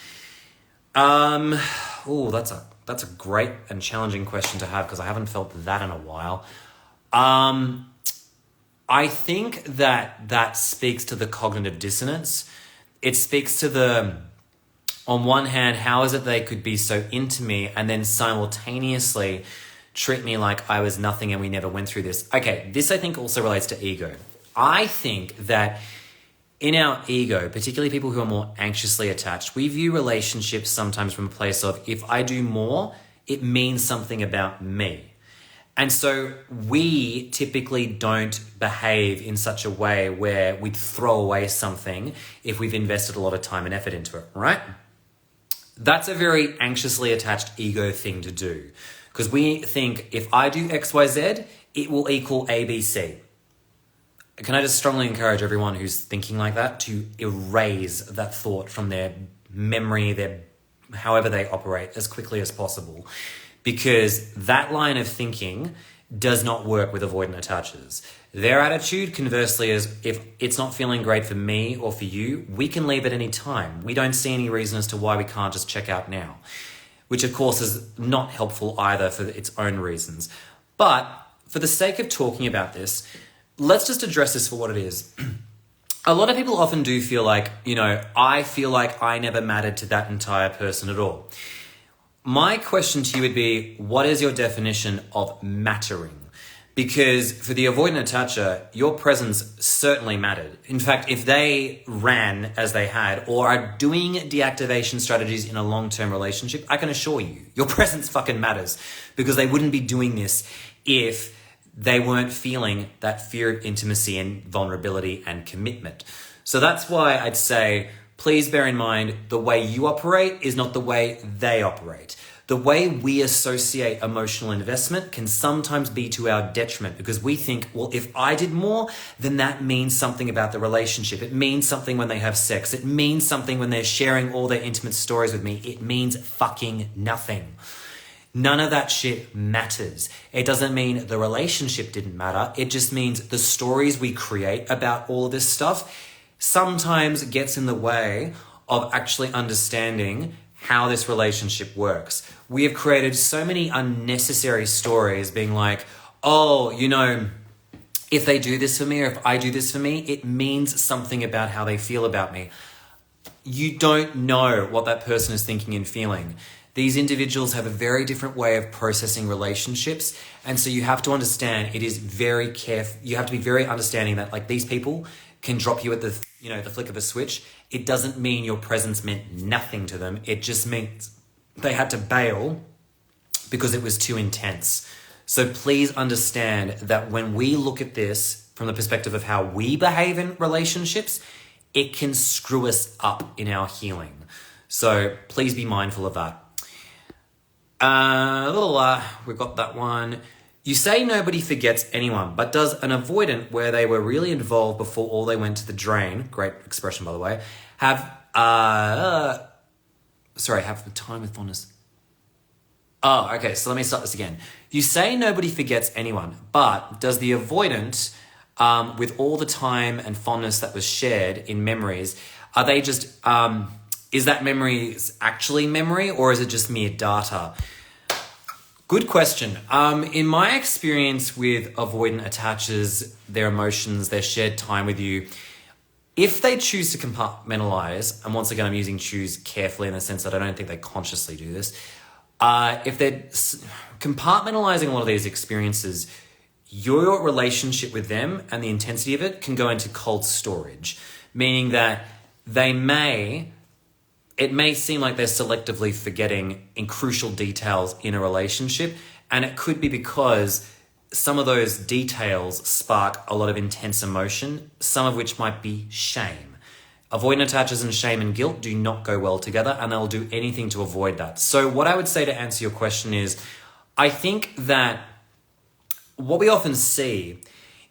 That's a great and challenging question to have because I haven't felt that in a while. I think that speaks to the cognitive dissonance. It speaks to on one hand, how is it they could be so into me and then simultaneously treat me like I was nothing and we never went through this? Okay, this I think also relates to ego. I think that in our ego, particularly people who are more anxiously attached, we view relationships sometimes from a place of, if I do more, it means something about me. And so we typically don't behave in such a way where we'd throw away something if we've invested a lot of time and effort into it, right? That's a very anxiously attached ego thing to do because we think if I do X, Y, Z, it will equal A, B, C. Can I just strongly encourage everyone who's thinking like that to erase that thought from their memory, however they operate as quickly as possible, because that line of thinking does not work with avoidant attachers. Their attitude, conversely, is if it's not feeling great for me or for you, we can leave at any time. We don't see any reason as to why we can't just check out now, which of course is not helpful either for its own reasons. But for the sake of talking about this, let's just address this for what it is. A lot of people often do feel like, I feel like I never mattered to that entire person at all. My question to you would be, what is your definition of mattering? Because for the avoidant attacher, your presence certainly mattered. In fact, if they ran as they had or are doing deactivation strategies in a long-term relationship, I can assure you, your presence fucking matters because they wouldn't be doing this if they weren't feeling that fear of intimacy and vulnerability and commitment. So that's why I'd say, please bear in mind, the way you operate is not the way they operate. The way we associate emotional investment can sometimes be to our detriment because we think, well, if I did more, then that means something about the relationship. It means something when they have sex. It means something when they're sharing all their intimate stories with me. It means fucking nothing. None of that shit matters. It doesn't mean the relationship didn't matter. It just means the stories we create about all of this stuff sometimes gets in the way of actually understanding how this relationship works. We have created so many unnecessary stories being like, if they do this for me or if I do this for me, it means something about how they feel about me. You don't know what that person is thinking and feeling. These individuals have a very different way of processing relationships. And so you have to understand it is very careful. You have to be very understanding that like these people can drop you at the flick of a switch. It doesn't mean your presence meant nothing to them. It just means they had to bail because it was too intense. So please understand that when we look at this from the perspective of how we behave in relationships, it can screw us up in our healing. So please be mindful of that. We've got that one. You say nobody forgets anyone, but does an avoidant where they were really involved before all they went to the drain, great expression by the way, have the time with fondness. Oh, okay, so let me start this again. You say nobody forgets anyone, but does the avoidant, with all the time and fondness that was shared in memories, are they just, is that memory actually memory or is it just mere data? Good question. In my experience with avoidant attachers, their emotions, their shared time with you, if they choose to compartmentalize, and once again, I'm using choose carefully in the sense that I don't think they consciously do this. If they're compartmentalizing a lot of these experiences, your relationship with them and the intensity of it can go into cold storage, meaning that it may seem like they're selectively forgetting in crucial details in a relationship, and it could be because some of those details spark a lot of intense emotion, some of which might be shame. Avoidant attachers and shame and guilt do not go well together, and they'll do anything to avoid that. So what I would say to answer your question is, I think that what we often see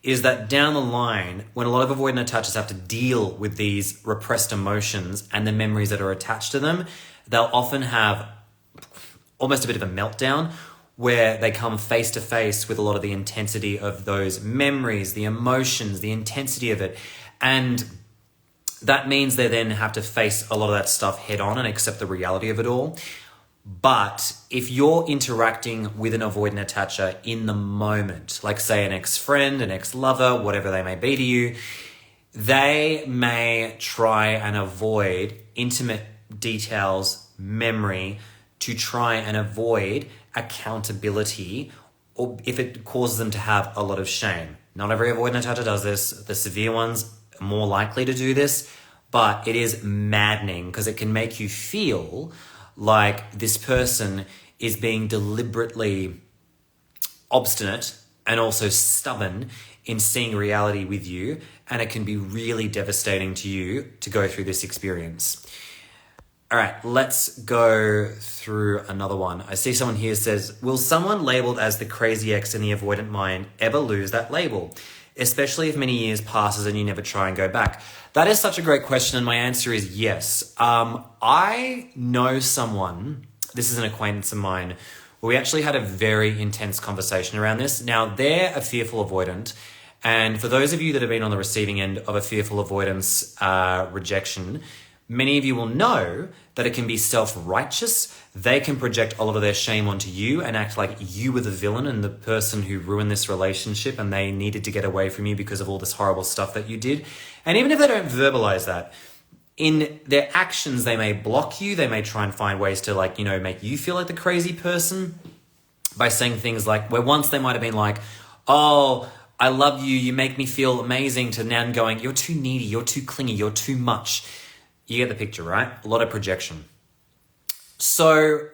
is that down the line, when a lot of avoidant attachers have to deal with these repressed emotions and the memories that are attached to them, they'll often have almost a bit of a meltdown where they come face to face with a lot of the intensity of those memories, the emotions, the intensity of it. And that means they then have to face a lot of that stuff head on and accept the reality of it all. But if you're interacting with an avoidant attacher in the moment, like say an ex-friend, an ex-lover, whatever they may be to you, they may try and avoid intimate details, memory, to try and avoid accountability, or if it causes them to have a lot of shame. Not every avoidant attacher does this. The severe ones are more likely to do this, but it is maddening because it can make you feel like this person is being deliberately obstinate and also stubborn in seeing reality with you, and it can be really devastating to you to go through this experience. All right, let's go through another one. I see someone here says, will someone labeled as the crazy ex in the avoidant mind ever lose that label? Especially if many years passes and you never try and go back? That is such a great question, and my answer is yes. I know someone, this is an acquaintance of mine, where we actually had a very intense conversation around this. Now, they're a fearful avoidant, and for those of you that have been on the receiving end of a fearful avoidance rejection, many of you will know that it can be self-righteous. They can project a lot of their shame onto you and act like you were the villain and the person who ruined this relationship, and they needed to get away from you because of all this horrible stuff that you did. And even if they don't verbalize that, in their actions, they may block you. They may try and find ways to make you feel like the crazy person by saying things like, where once they might have been like, oh, I love you, you make me feel amazing, to now going, you're too needy, you're too clingy, you're too much. You get the picture, right? A lot of projection. So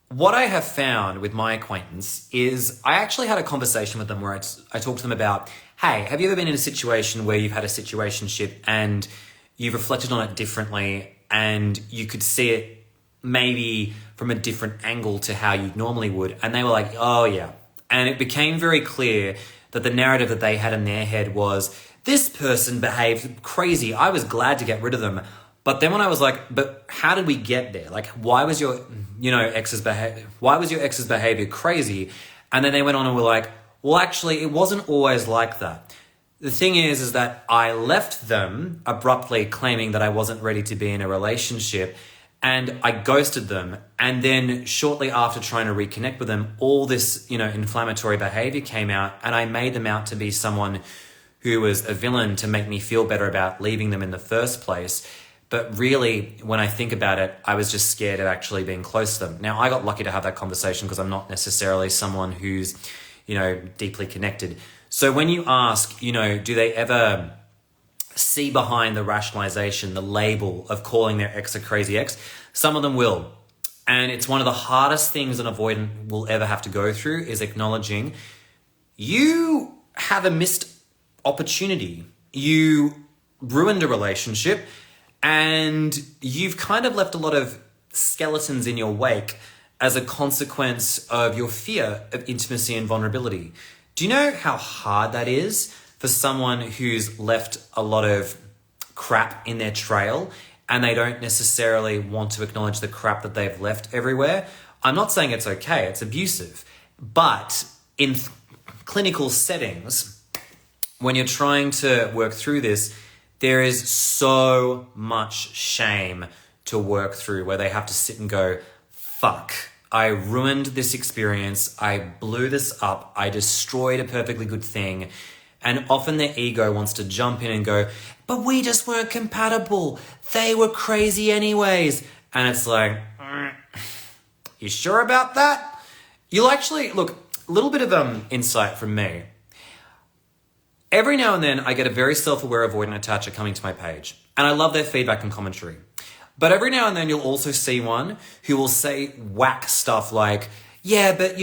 what I have found with my acquaintance is I actually had a conversation with them where I talked to them about, hey, have you ever been in a situation where you've had a situationship and you've reflected on it differently and you could see it maybe from a different angle to how you normally would? And they were like, oh yeah. And it became very clear that the narrative that they had in their head was, this person behaved crazy, I was glad to get rid of them. But then when I was like, but how did we get there? Like, why was your ex's behavior crazy? And then they went on and were like, well, actually, it wasn't always like that. The thing is that I left them abruptly claiming that I wasn't ready to be in a relationship, and I ghosted them. And then shortly after trying to reconnect with them, all this, inflammatory behavior came out, and I made them out to be someone who was a villain to make me feel better about leaving them in the first place. But really, when I think about it, I was just scared of actually being close to them. Now, I got lucky to have that conversation because I'm not necessarily someone who's, deeply connected. So when you ask, do they ever see behind the rationalization, the label of calling their ex a crazy ex? Some of them will. And it's one of the hardest things an avoidant will ever have to go through, is acknowledging you have a missed opportunity. You ruined a relationship, and you've kind of left a lot of skeletons in your wake as a consequence of your fear of intimacy and vulnerability. Do you know how hard that is for someone who's left a lot of crap in their trail and they don't necessarily want to acknowledge the crap that they've left everywhere? I'm not saying it's okay, it's abusive. But in clinical settings, when you're trying to work through this, there is so much shame to work through where they have to sit and go, fuck, I ruined this experience. I blew this up. I destroyed a perfectly good thing. And often their ego wants to jump in and go, but we just weren't compatible. They were crazy anyways. And it's like, you sure about that? You'll actually, look, a little bit of insight from me. Every now and then I get a very self-aware avoidant attacher coming to my page, and I love their feedback and commentary. But every now and then you'll also see one who will say whack stuff like, yeah, but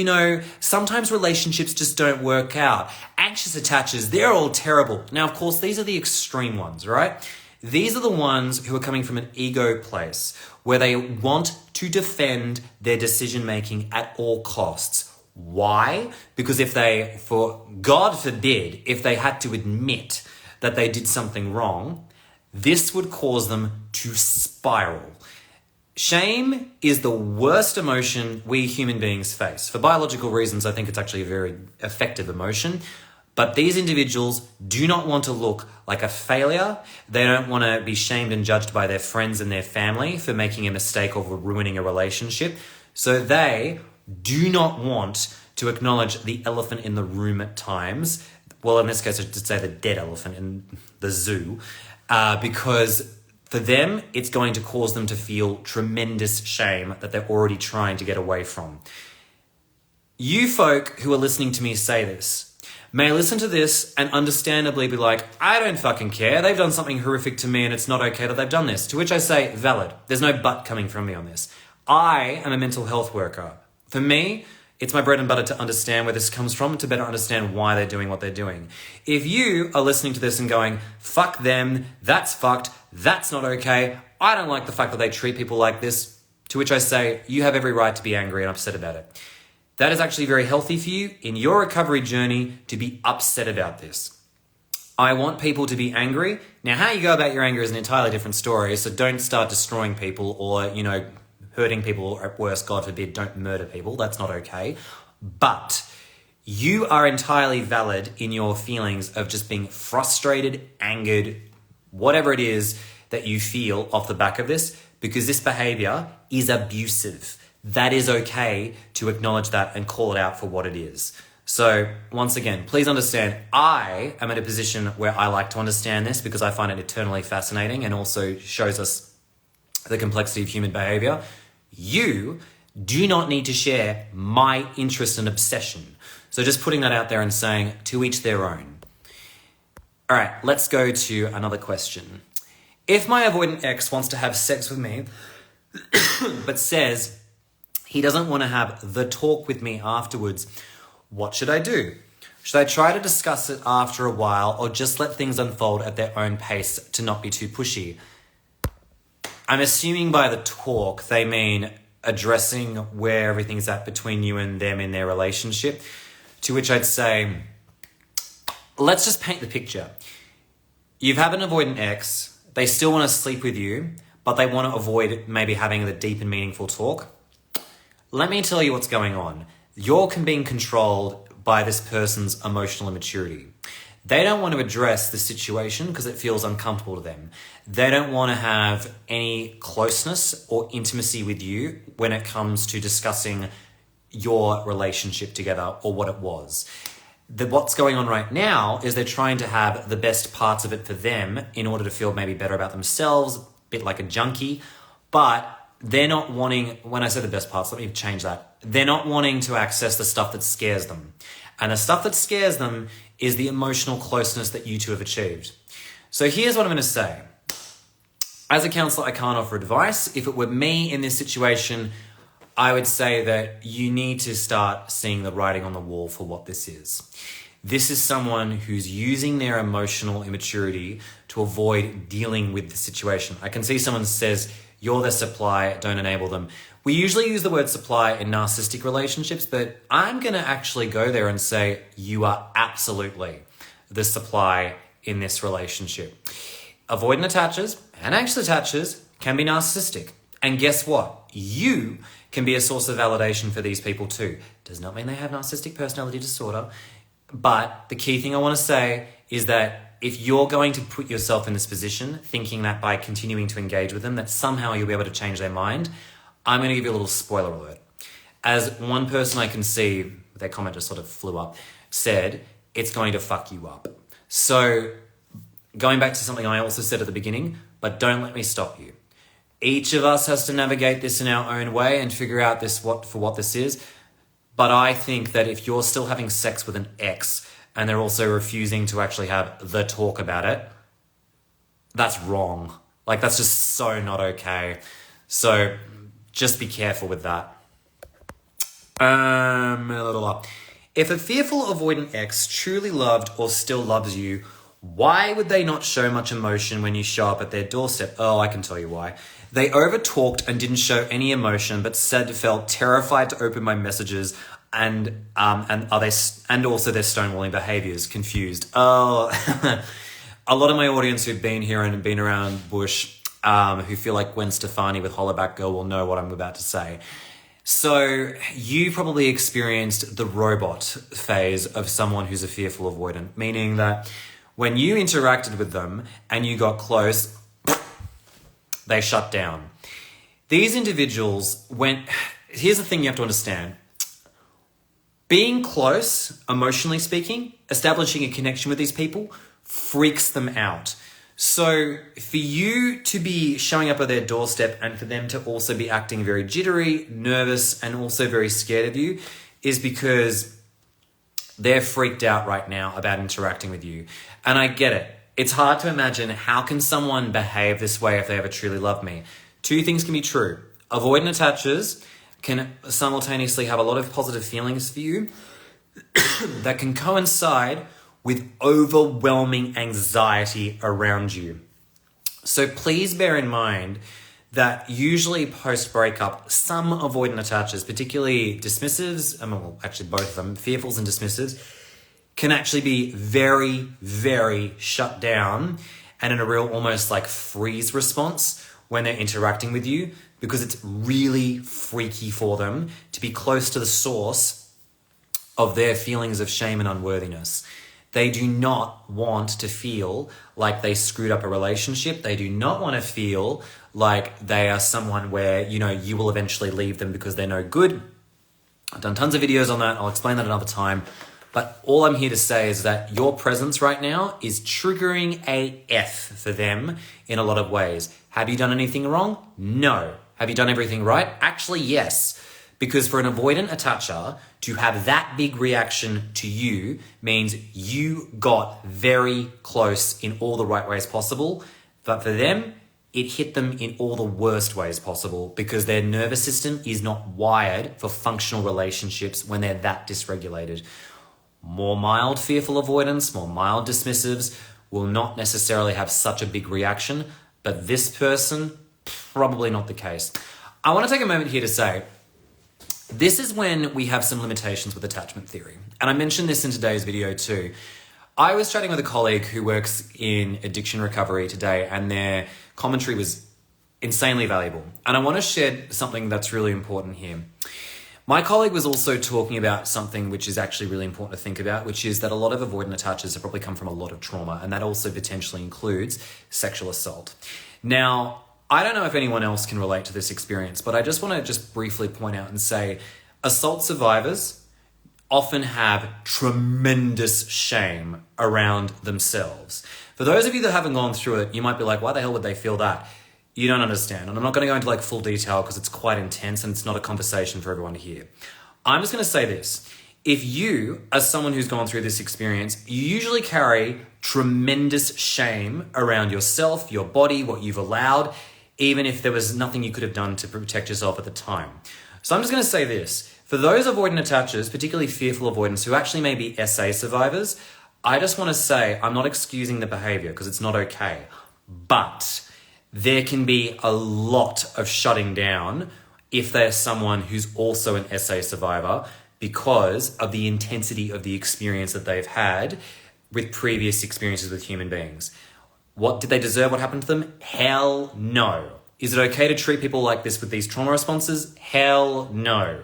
sometimes relationships just don't work out. Anxious attachers, they're all terrible. Now, of course, these are the extreme ones, right? These are the ones who are coming from an ego place where they want to defend their decision-making at all costs. Why? Because if they, for God forbid, if they had to admit that they did something wrong, this would cause them to spiral. Shame is the worst emotion we human beings face. For biological reasons, I think it's actually a very effective emotion. But these individuals do not want to look like a failure. They don't want to be shamed and judged by their friends and their family for making a mistake or for ruining a relationship. So they do not want to acknowledge the elephant in the room at times. Well, in this case, I should say the dead elephant in the zoo, because for them, it's going to cause them to feel tremendous shame that they're already trying to get away from. You folk who are listening to me say this may listen to this and understandably be like, I don't fucking care. They've done something horrific to me and it's not okay that they've done this. To which I say, valid. There's no but coming from me on this. I am a mental health worker. For me, it's my bread and butter to understand where this comes from, to better understand why they're doing what they're doing. If you are listening to this and going, fuck them, that's fucked, that's not okay, I don't like the fact that they treat people like this, to which I say, you have every right to be angry and upset about it. That is actually very healthy for you in your recovery journey to be upset about this. I want people to be angry. Now, how you go about your anger is an entirely different story, so don't start destroying people or, hurting people, or at worst, God forbid, don't murder people. That's not okay. But you are entirely valid in your feelings of just being frustrated, angered, whatever it is that you feel off the back of this, because this behavior is abusive. That is okay to acknowledge that and call it out for what it is. So once again, please understand, I am in a position where I like to understand this because I find it eternally fascinating and also shows us the complexity of human behavior. You do not need to share my interest and obsession. So just putting that out there and saying, to each their own. All right, let's go to another question. If my avoidant ex wants to have sex with me, but says he doesn't want to have the talk with me afterwards, what should I do? Should I try to discuss it after a while or just let things unfold at their own pace to not be too pushy? I'm assuming by the talk, they mean addressing where everything's at between you and them in their relationship, to which I'd say, let's just paint the picture. You've had an avoidant ex, they still want to sleep with you, but they want to avoid maybe having the deep and meaningful talk. Let me tell you what's going on. You're being controlled by this person's emotional immaturity. They don't want to address the situation because it feels uncomfortable to them. They don't want to have any closeness or intimacy with you when it comes to discussing your relationship together or what it was. What's going on right now is they're trying to have the best parts of it for them in order to feel maybe better about themselves, a bit like a junkie, but they're not wanting, when I say the best parts, let me change that. They're not wanting to access the stuff that scares them. And the stuff that scares them is the emotional closeness that you two have achieved. So here's what I'm going to say. As a counselor, I can't offer advice. If it were me in this situation, I would say that you need to start seeing the writing on the wall for what this is. This is someone who's using their emotional immaturity to avoid dealing with the situation. I can see someone says, you're their supply, don't enable them. We usually use the word supply in narcissistic relationships, but I'm going to actually go there and say you are absolutely the supply in this relationship. Avoidant attachers and anxious attachers can be narcissistic. And guess what? You can be a source of validation for these people too. Does not mean they have narcissistic personality disorder. But the key thing I want to say is that if you're going to put yourself in this position, thinking that by continuing to engage with them, that somehow you'll be able to change their mind, I'm going to give you a little spoiler alert. As one person I can see, their comment just sort of flew up, said, it's going to fuck you up. So going back to something I also said at the beginning, but don't let me stop you. Each of us has to navigate this in our own way and figure out what this is. But I think that if you're still having sex with an ex and they're also refusing to actually have the talk about it, that's wrong. Like, that's just so not okay. So just be careful with that. If a fearful avoidant ex truly loved or still loves you, why would they not show much emotion when you show up at their doorstep? Oh, I can tell you why. They over-talked and didn't show any emotion, but said felt terrified to open my messages. and also their stonewalling behaviors. Confused. Oh, a lot of my audience who've been here and been around Bush, who feel like Gwen Stefani with Hollaback Girl will know what I'm about to say. So you probably experienced the robot phase of someone who's a fearful avoidant, meaning that when you interacted with them and you got close, they shut down. These individuals here's the thing you have to understand. Being close, emotionally speaking, establishing a connection with these people freaks them out. So for you to be showing up at their doorstep and for them to also be acting very jittery, nervous, and also very scared of you is because they're freaked out right now about interacting with you. And I get it. It's hard to imagine how can someone behave this way if they ever truly love me. Two things can be true. Avoidant attachers can simultaneously have a lot of positive feelings for you that can coincide with overwhelming anxiety around you. So please bear in mind that usually post-breakup, some avoidant attachers, particularly dismissives, well, actually both of them, fearfuls and dismissives, can actually be very, very shut down and in a real almost like freeze response when they're interacting with you, because it's really freaky for them to be close to the source of their feelings of shame and unworthiness. They do not want to feel like they screwed up a relationship. They do not want to feel like they are someone where, you will eventually leave them because they're no good. I've done tons of videos on that. I'll explain that another time. But all I'm here to say is that your presence right now is triggering AF for them in a lot of ways. Have you done anything wrong? No. Have you done everything right? Actually, yes. Because for an avoidant attacher to have that big reaction to you means you got very close in all the right ways possible. But for them, it hit them in all the worst ways possible because their nervous system is not wired for functional relationships when they're that dysregulated. More mild fearful avoidance, more mild dismissives will not necessarily have such a big reaction, but this person, probably not the case. I want to take a moment here to say, this is when we have some limitations with attachment theory. And I mentioned this in today's video too. I was chatting with a colleague who works in addiction recovery today, and their commentary was insanely valuable. And I want to share something that's really important here. My colleague was also talking about something which is actually really important to think about, which is that a lot of avoidant attachers have probably come from a lot of trauma, and that also potentially includes sexual assault. Now, I don't know if anyone else can relate to this experience, but I just want to briefly point out and say assault survivors often have tremendous shame around themselves. For those of you that haven't gone through it, you might be like, why the hell would they feel that? You don't understand. And I'm not going to go into full detail because it's quite intense and it's not a conversation for everyone to hear. I'm just going to say this. If you, as someone who's gone through this experience, you usually carry tremendous shame around yourself, your body, what you've allowed, even if there was nothing you could have done to protect yourself at the time. So I'm just going to say this. For those avoidant attachers, particularly fearful avoidance, who actually may be SA survivors, I just want to say I'm not excusing the behavior because it's not okay. But there can be a lot of shutting down if they're someone who's also an SA survivor because of the intensity of the experience that they've had with previous experiences with human beings. What did they deserve? What happened to them? Hell no. Is it okay to treat people like this with these trauma responses? Hell no.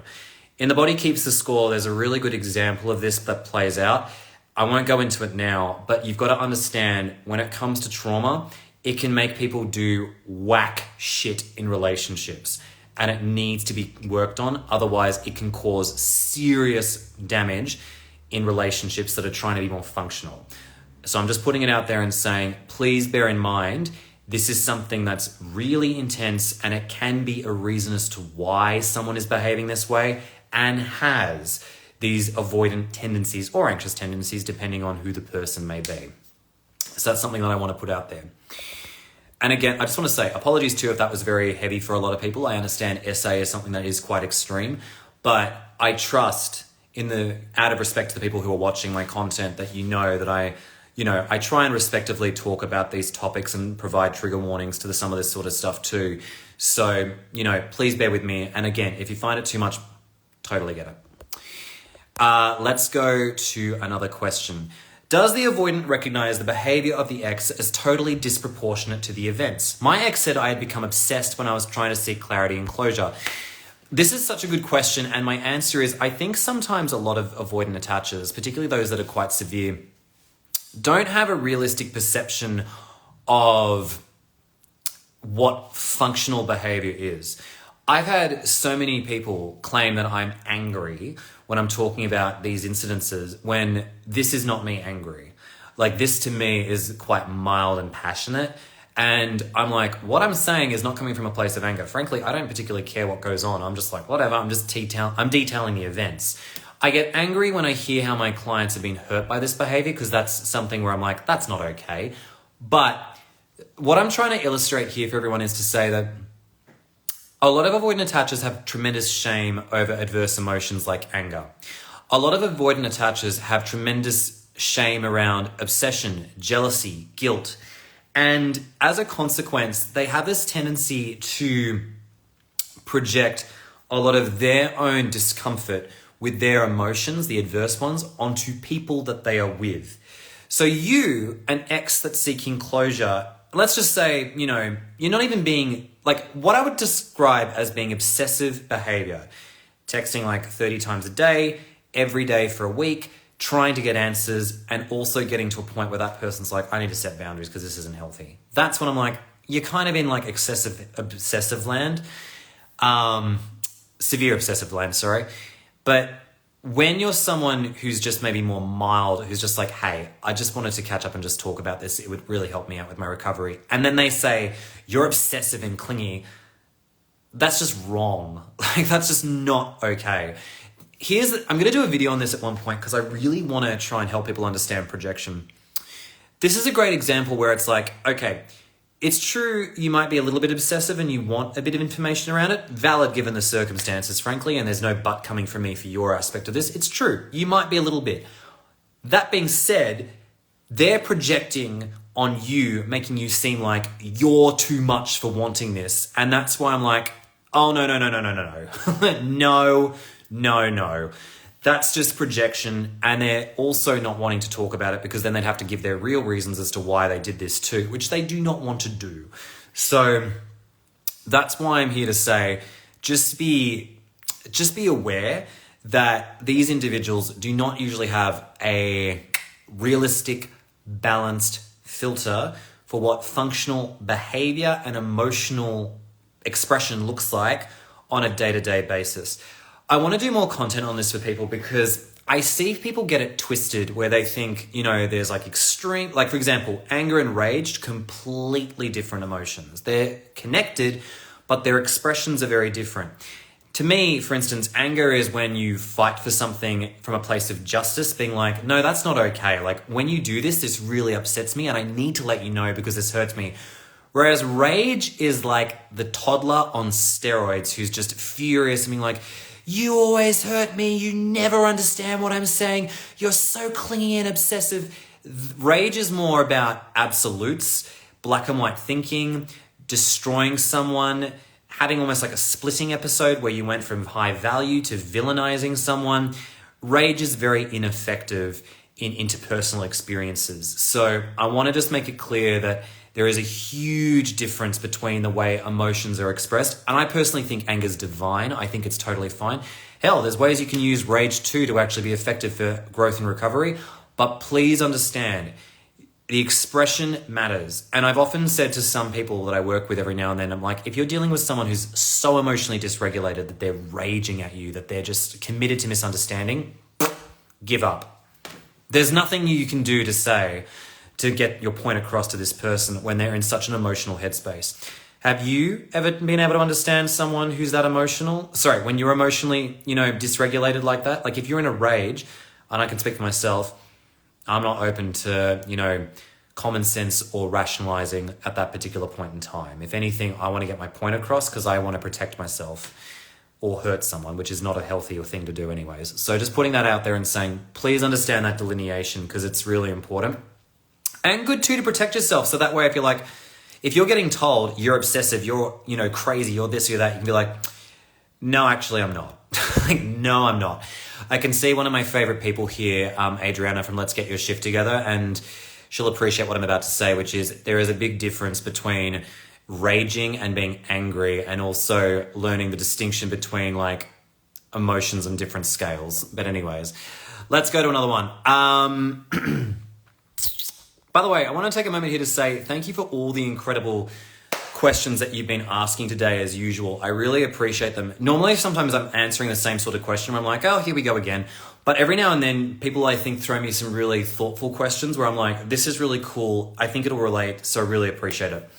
In The Body Keeps the Score, there's a really good example of this that plays out. I won't go into it now, but you've got to understand when it comes to trauma, it can make people do whack shit in relationships, and it needs to be worked on. Otherwise, it can cause serious damage in relationships that are trying to be more functional. So I'm just putting it out there and saying, please bear in mind, this is something that's really intense and it can be a reason as to why someone is behaving this way and has these avoidant tendencies or anxious tendencies, depending on who the person may be. So that's something that I want to put out there. And again, I just want to say apologies too if that was very heavy for a lot of people. I understand SA is something that is quite extreme, but I trust out of respect to the people who are watching my content that that I try and respectively talk about these topics and provide trigger warnings to some of this sort of stuff too. So, please bear with me. And again, if you find it too much, totally get it. Let's go to another question. Does the avoidant recognize the behavior of the ex as totally disproportionate to the events? My ex said I had become obsessed when I was trying to seek clarity and closure. This is such a good question, and my answer is I think sometimes a lot of avoidant attachers, particularly those that are quite severe, don't have a realistic perception of what functional behavior is. I've had so many people claim that I'm angry when I'm talking about these incidences when this is not me angry. Like, this to me is quite mild and passionate. And I'm like, what I'm saying is not coming from a place of anger. Frankly, I don't particularly care what goes on. I'm just like, whatever, I'm detailing the events. I get angry when I hear how my clients have been hurt by this behavior, because that's something where I'm like, that's not okay. But what I'm trying to illustrate here for everyone is to say that a lot of avoidant attachers have tremendous shame over adverse emotions like anger. A lot of avoidant attachers have tremendous shame around obsession, jealousy, guilt. And as a consequence, they have this tendency to project a lot of their own discomfort with their emotions, the adverse ones, onto people that they are with. So you, an ex that's seeking closure, let's just say, you're not even being, like, what I would describe as being obsessive behavior. Texting like 30 times a day, every day for a week, trying to get answers, and also getting to a point where that person's like, I need to set boundaries because this isn't healthy. That's when I'm like, you're kind of in like obsessive land, severe obsessive land, sorry. But when you're someone who's just maybe more mild, who's just like, hey, I just wanted to catch up and just talk about this, it would really help me out with my recovery. And then they say, you're obsessive and clingy. That's just wrong. Like, that's just not okay. I'm going to do a video on this at one point because I really want to try and help people understand projection. This is a great example where it's like, okay, it's true you might be a little bit obsessive and you want a bit of information around it. Valid given the circumstances, frankly, and there's no but coming from me for your aspect of this. It's true. You might be a little bit. That being said, they're projecting on you, making you seem like you're too much for wanting this. And that's why I'm like, oh, no. No. That's just projection, and they're also not wanting to talk about it because then they'd have to give their real reasons as to why they did this too, which they do not want to do. So that's why I'm here to say, just be aware that these individuals do not usually have a realistic, balanced filter for what functional behavior and emotional expression looks like on a day-to-day basis. I want to do more content on this for people because I see people get it twisted where they think, there's like extreme, like for example, anger and rage, completely different emotions. They're connected, but their expressions are very different. To me, for instance, anger is when you fight for something from a place of justice, being like, no, that's not okay. Like, when you do this, this really upsets me and I need to let you know because this hurts me. Whereas rage is like the toddler on steroids who's just furious and being like, you always hurt me. You never understand what I'm saying. You're so clingy and obsessive. Rage is more about absolutes, black and white thinking, destroying someone, having almost like a splitting episode where you went from high value to villainizing someone. Rage is very ineffective in interpersonal experiences. So I want to just make it clear that there is a huge difference between the way emotions are expressed. And I personally think anger is divine. I think it's totally fine. Hell, there's ways you can use rage too to actually be effective for growth and recovery. But please understand, the expression matters. And I've often said to some people that I work with every now and then, I'm like, if you're dealing with someone who's so emotionally dysregulated that they're raging at you, that they're just committed to misunderstanding, give up. There's nothing you can do to say to get your point across to this person when they're in such an emotional headspace. Have you ever been able to understand someone who's that emotional? Sorry, when you're emotionally, dysregulated like that? Like if you're in a rage, and I can speak for myself, I'm not open to, common sense or rationalizing at that particular point in time. If anything, I want to get my point across because I want to protect myself or hurt someone, which is not a healthy thing to do anyways. So just putting that out there and saying, please understand that delineation because it's really important. And good too to protect yourself. So that way, if you're getting told you're obsessive, you're, crazy, you're this, you're that, you can be like, no, actually I'm not. No, I'm not. I can see one of my favorite people here, Adriana from Let's Get Your Shift Together, and she'll appreciate what I'm about to say, which is there is a big difference between raging and being angry, and also learning the distinction between like emotions and different scales. But anyways, let's go to another one. By the way, I want to take a moment here to say thank you for all the incredible questions that you've been asking today as usual. I really appreciate them. Normally, sometimes I'm answering the same sort of question where I'm like, oh, here we go again. But every now and then, people I think throw me some really thoughtful questions where I'm like, this is really cool. I think it'll relate, so I really appreciate it.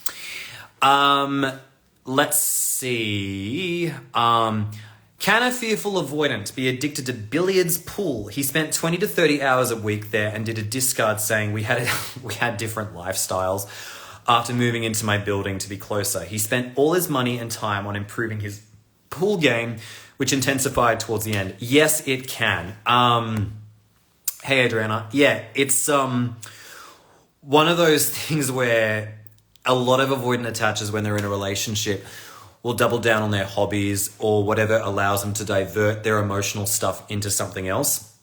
Let's see. Can a fearful avoidant be addicted to billiards pool? He spent 20 to 30 hours a week there and did a discard saying we had different lifestyles after moving into my building to be closer. He spent all his money and time on improving his pool game, which intensified towards the end. Yes, it can. Hey, Adriana. Yeah, it's one of those things where a lot of avoidant attachers, when they're in a relationship, will double down on their hobbies or whatever allows them to divert their emotional stuff into something else.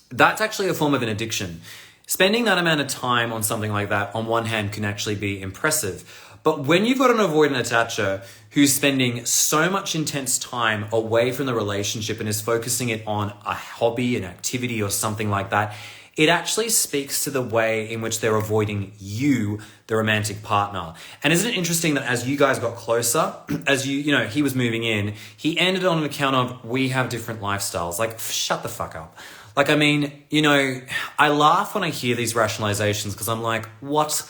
That's actually a form of an addiction. Spending that amount of time on something like that, on one hand, can actually be impressive. But when you've got an avoidant attacher who's spending so much intense time away from the relationship and is focusing it on a hobby, an activity, or something like that, it actually speaks to the way in which they're avoiding you, the romantic partner. And isn't it interesting that as you guys got closer, as he was moving in, he ended on account of we have different lifestyles. Like, shut the fuck up. Like, I mean, I laugh when I hear these rationalizations because I'm like, what?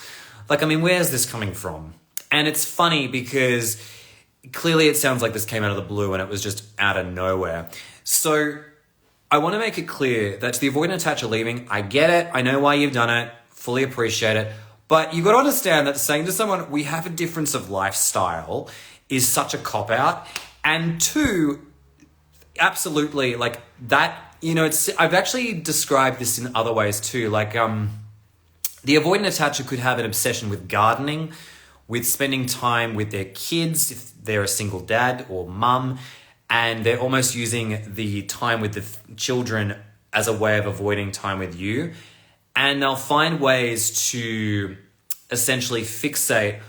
Like, I mean, where's this coming from? And it's funny because clearly it sounds like this came out of the blue and it was just out of nowhere. So I want to make it clear that to the avoidant attacher leaving, I get it. I know why you've done it. Fully appreciate it. But you've got to understand that saying to someone, we have a difference of lifestyle is such a cop-out. And two, absolutely, like that, I've actually described this in other ways too. Like the avoidant attacher could have an obsession with gardening, with spending time with their kids, if they're a single dad or mum, and they're almost using the time with the children as a way of avoiding time with you. And they'll find ways to essentially fixate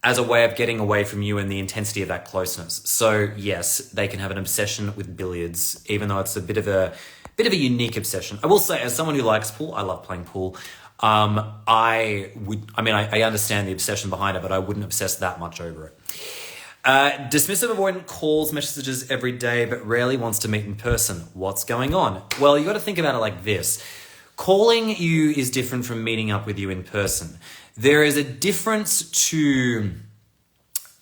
as a way of getting away from you and the intensity of that closeness. So yes, they can have an obsession with billiards, even though it's a bit of a unique obsession. I will say, as someone who likes pool, I love playing pool. I understand the obsession behind it, but I wouldn't obsess that much over it. Dismissive avoidant calls messages every day, but rarely wants to meet in person. What's going on? Well, you got to think about it like this. Calling you is different from meeting up with you in person. There is a difference to,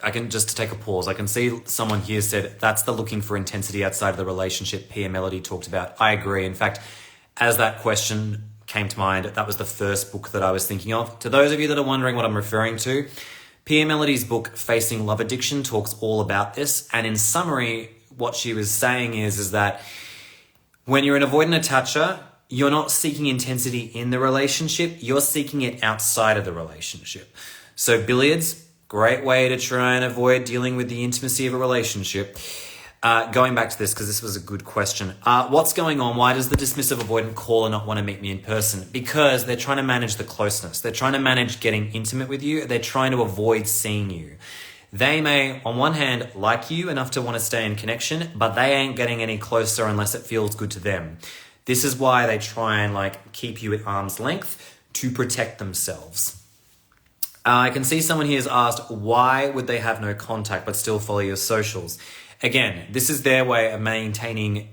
to take a pause. I can see someone here said, that's the looking for intensity outside of the relationship Pia Melody talked about. I agree. In fact, as that question came to mind, that was the first book that I was thinking of. To those of you that are wondering what I'm referring to, Pia Melody's book, Facing Love Addiction, talks all about this. And in summary, what she was saying is that when you're an avoidant attacher, you're not seeking intensity in the relationship, you're seeking it outside of the relationship. So billiards, great way to try and avoid dealing with the intimacy of a relationship. Going back to this, because this was a good question. What's going on? Why does the dismissive avoidant call and not want to meet me in person? Because they're trying to manage the closeness. They're trying to manage getting intimate with you. They're trying to avoid seeing you. They may, on one hand, like you enough to want to stay in connection, but they ain't getting any closer unless it feels good to them. This is why they try and keep you at arm's length to protect themselves. I can see someone here has asked, why would they have no contact but still follow your socials? Again, this is their way of maintaining,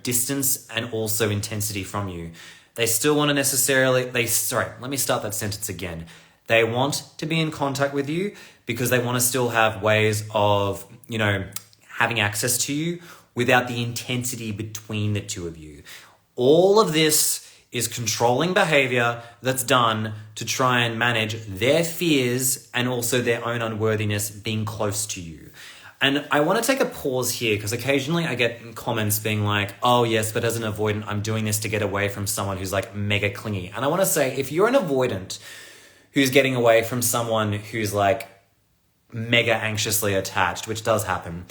distance and also intensity from you. They still want to let me start that sentence again. They want to be in contact with you because they want to still have ways of, having access to you without the intensity between the two of you. All of this is controlling behavior that's done to try and manage their fears and also their own unworthiness being close to you. And I want to take a pause here because occasionally I get comments being like, oh yes, but as an avoidant, I'm doing this to get away from someone who's mega clingy. And I want to say, if you're an avoidant who's getting away from someone who's mega anxiously attached, which does happen,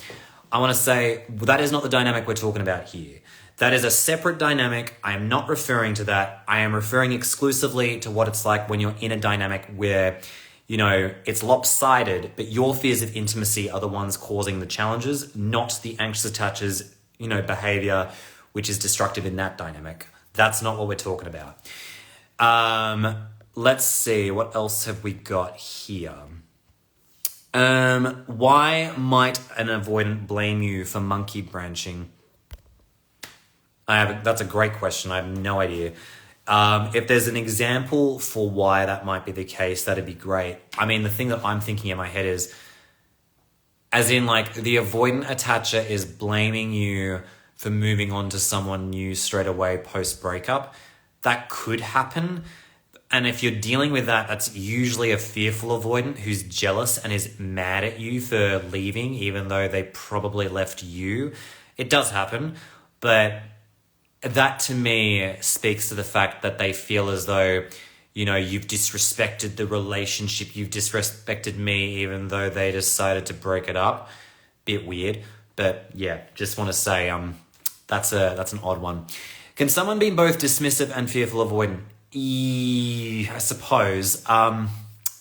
I want to say that is not the dynamic we're talking about here. That is a separate dynamic. I am not referring to that. I am referring exclusively to what it's like when you're in a dynamic where, it's lopsided, but your fears of intimacy are the ones causing the challenges, not the anxious attachers, behavior, which is destructive in that dynamic. That's not what we're talking about. Let's see, what else have we got here? Why might an avoidant blame you for monkey branching? That's a great question. I have no idea. If there's an example for why that might be the case, that'd be great. I mean, the thing that I'm thinking in my head is, as in like the avoidant attacher is blaming you for moving on to someone new straight away post breakup. That could happen. And if you're dealing with that, that's usually a fearful avoidant who's jealous and is mad at you for leaving, even though they probably left you. It does happen, but that to me speaks to the fact that they feel as though, you've disrespected the relationship, you've disrespected me, even though they decided to break it up. Bit weird, but yeah, just want to say, that's an odd one. Can someone be both dismissive and fearful avoidant? I suppose.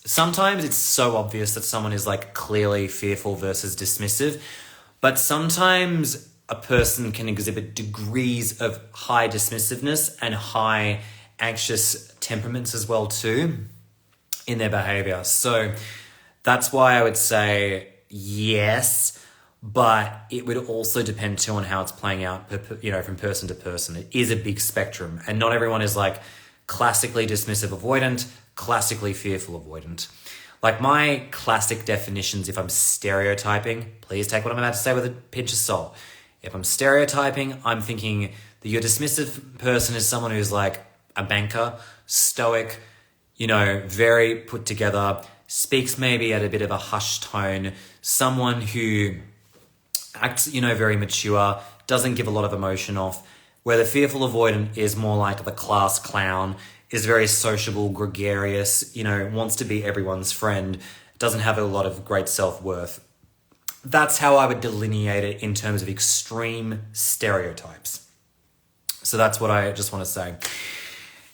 Sometimes it's so obvious that someone is like clearly fearful versus dismissive, but sometimes a person can exhibit degrees of high dismissiveness and high anxious temperaments as well too in their behavior. So that's why I would say yes, but it would also depend too on how it's playing out, from person to person. It is a big spectrum, and not everyone is like classically dismissive avoidant, classically fearful avoidant. Like my classic definitions, if I'm stereotyping, please take what I'm about to say with a pinch of salt. If I'm stereotyping, I'm thinking that your dismissive person is someone who's like a banker, stoic, very put together, speaks maybe at a bit of a hushed tone, someone who acts, very mature, doesn't give a lot of emotion off, where the fearful avoidant is more like the class clown, is very sociable, gregarious, wants to be everyone's friend, doesn't have a lot of great self-worth. That's how I would delineate it in terms of extreme stereotypes. So that's what I just want to say.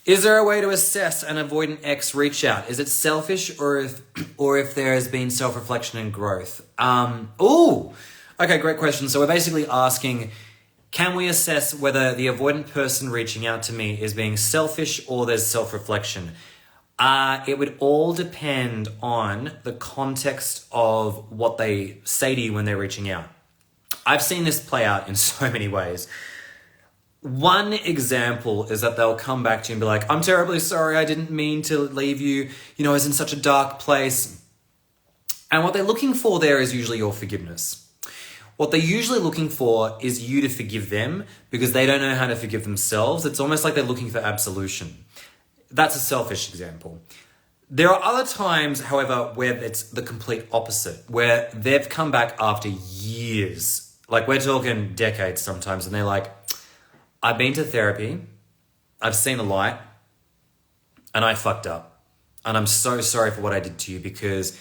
Is there a way to assess an avoidant ex reach out? Is it selfish or if there has been self-reflection and growth? Okay, great question. So we're basically asking, can we assess whether the avoidant person reaching out to me is being selfish or there's self-reflection? It would all depend on the context of what they say to you when they're reaching out. I've seen this play out in so many ways. One example is that they'll come back to you and be like, I'm terribly sorry, I didn't mean to leave you. I was in such a dark place. And what they're looking for there is usually your forgiveness. What they're usually looking for is you to forgive them because they don't know how to forgive themselves. It's almost like they're looking for absolution. That's a selfish example. There are other times, however, where it's the complete opposite, where they've come back after years, like we're talking decades sometimes, and they're like, I've been to therapy, I've seen the light, and I fucked up. And I'm so sorry for what I did to you because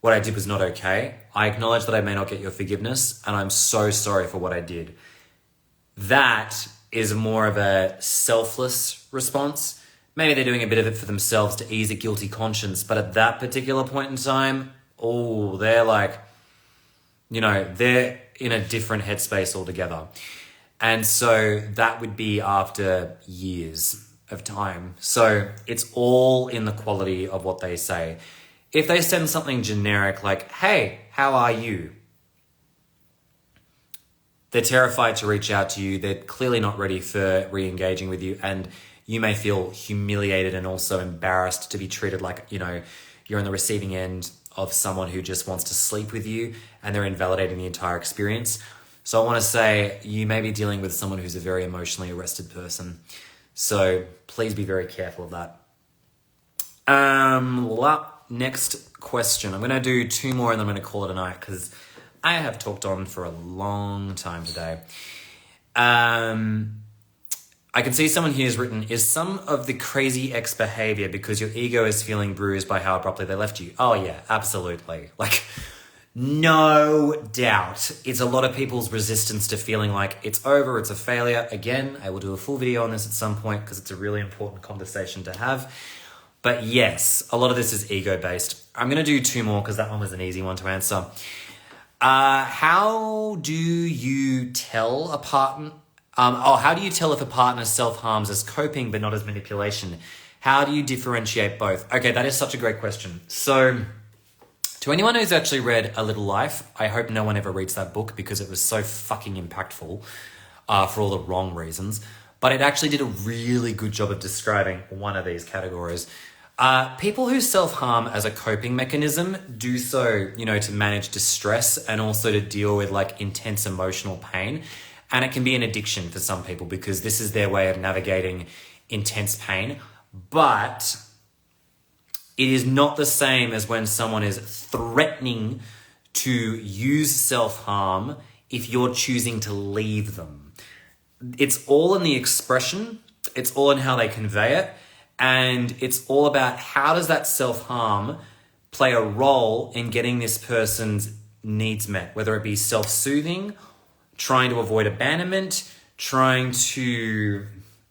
what I did was not okay. I acknowledge that I may not get your forgiveness, and I'm so sorry for what I did. That is more of a selfless response. Maybe they're doing a bit of it for themselves to ease a guilty conscience, but at that particular point in time, they're like, they're in a different headspace altogether. And so that would be after years of time. So it's all in the quality of what they say. If they send something generic like, hey, how are you? They're terrified to reach out to you. They're clearly not ready for re-engaging with you. And you may feel humiliated and also embarrassed to be treated like, you're on the receiving end of someone who just wants to sleep with you and they're invalidating the entire experience. So I want to say you may be dealing with someone who's a very emotionally arrested person. So please be very careful of that. Next question. I'm going to do 2 more and then I'm going to call it a night because I have talked on for a long time today. I can see someone here has written, is some of the crazy ex behavior because your ego is feeling bruised by how abruptly they left you? Oh yeah, absolutely. Like No doubt. It's a lot of people's resistance to feeling like it's over, it's a failure. Again, I will do a full video on this at some point because it's a really important conversation to have. But yes, a lot of this is ego-based. I'm going to do 2 more because that one was an easy one to answer. How do you tell a partner... how do you tell if a partner self-harms as coping but not as manipulation? How do you differentiate both? Okay, that is such a great question. So... to anyone who's actually read A Little Life, I hope no one ever reads that book because it was so fucking impactful for all the wrong reasons. But it actually did a really good job of describing one of these categories. People who self-harm as a coping mechanism do so, to manage distress and also to deal with like intense emotional pain. And it can be an addiction for some people because this is their way of navigating intense pain. But... it is not the same as when someone is threatening to use self-harm if you're choosing to leave them. It's all in the expression, it's all in how they convey it, and it's all about how does that self-harm play a role in getting this person's needs met, whether it be self-soothing, trying to avoid abandonment, trying to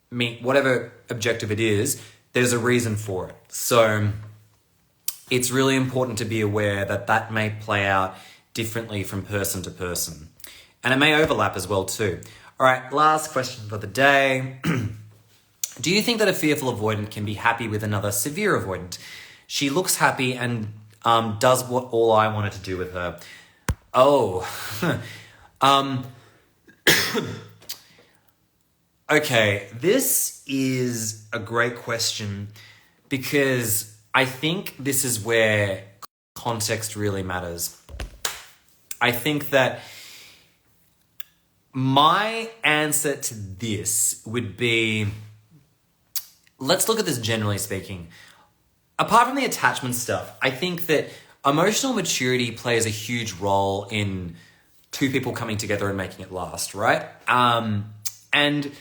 meet whatever objective it is, there's a reason for it. So... it's really important to be aware that that may play out differently from person to person. And it may overlap as well too. All right, last question for the day. Do you think that a fearful avoidant can be happy with another severe avoidant? She looks happy and does what all I wanted to do with her. Oh. Okay, this is a great question because... I think this is where context really matters. I think that my answer to this would be, let's look at this generally speaking. Apart from the attachment stuff, I think that emotional maturity plays a huge role in 2 people coming together and making it last, right? And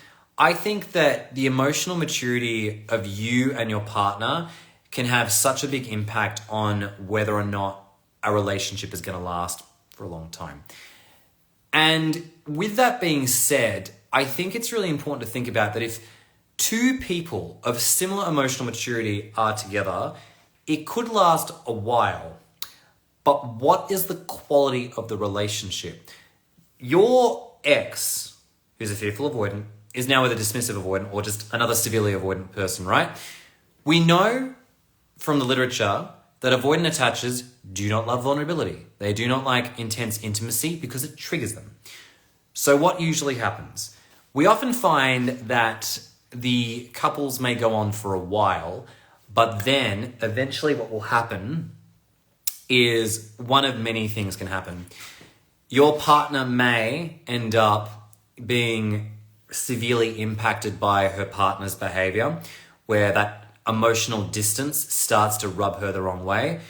I think that the emotional maturity of you and your partner can have such a big impact on whether or not a relationship is going to last for a long time. And with that being said, I think it's really important to think about that if 2 people of similar emotional maturity are together, it could last a while. But what is the quality of the relationship? Your ex, who's a fearful avoidant, is now with a dismissive avoidant or just another severely avoidant person, right? We know from the literature that avoidant attachers do not love vulnerability. They do not like intense intimacy because it triggers them. So what usually happens? We often find that the couples may go on for a while, but then eventually what will happen is one of many things can happen. Your partner may end up being severely impacted by her partner's behavior, where that emotional distance starts to rub her the wrong way.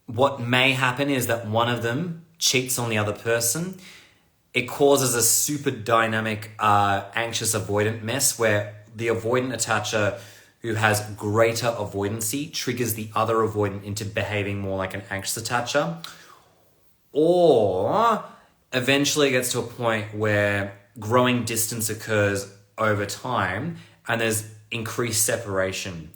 What may happen is that one of them cheats on the other person. It causes a super dynamic, anxious avoidant mess where the avoidant attacher who has greater avoidancy triggers the other avoidant into behaving more like an anxious attacher. Or eventually it gets to a point where growing distance occurs over time and there's increased separation.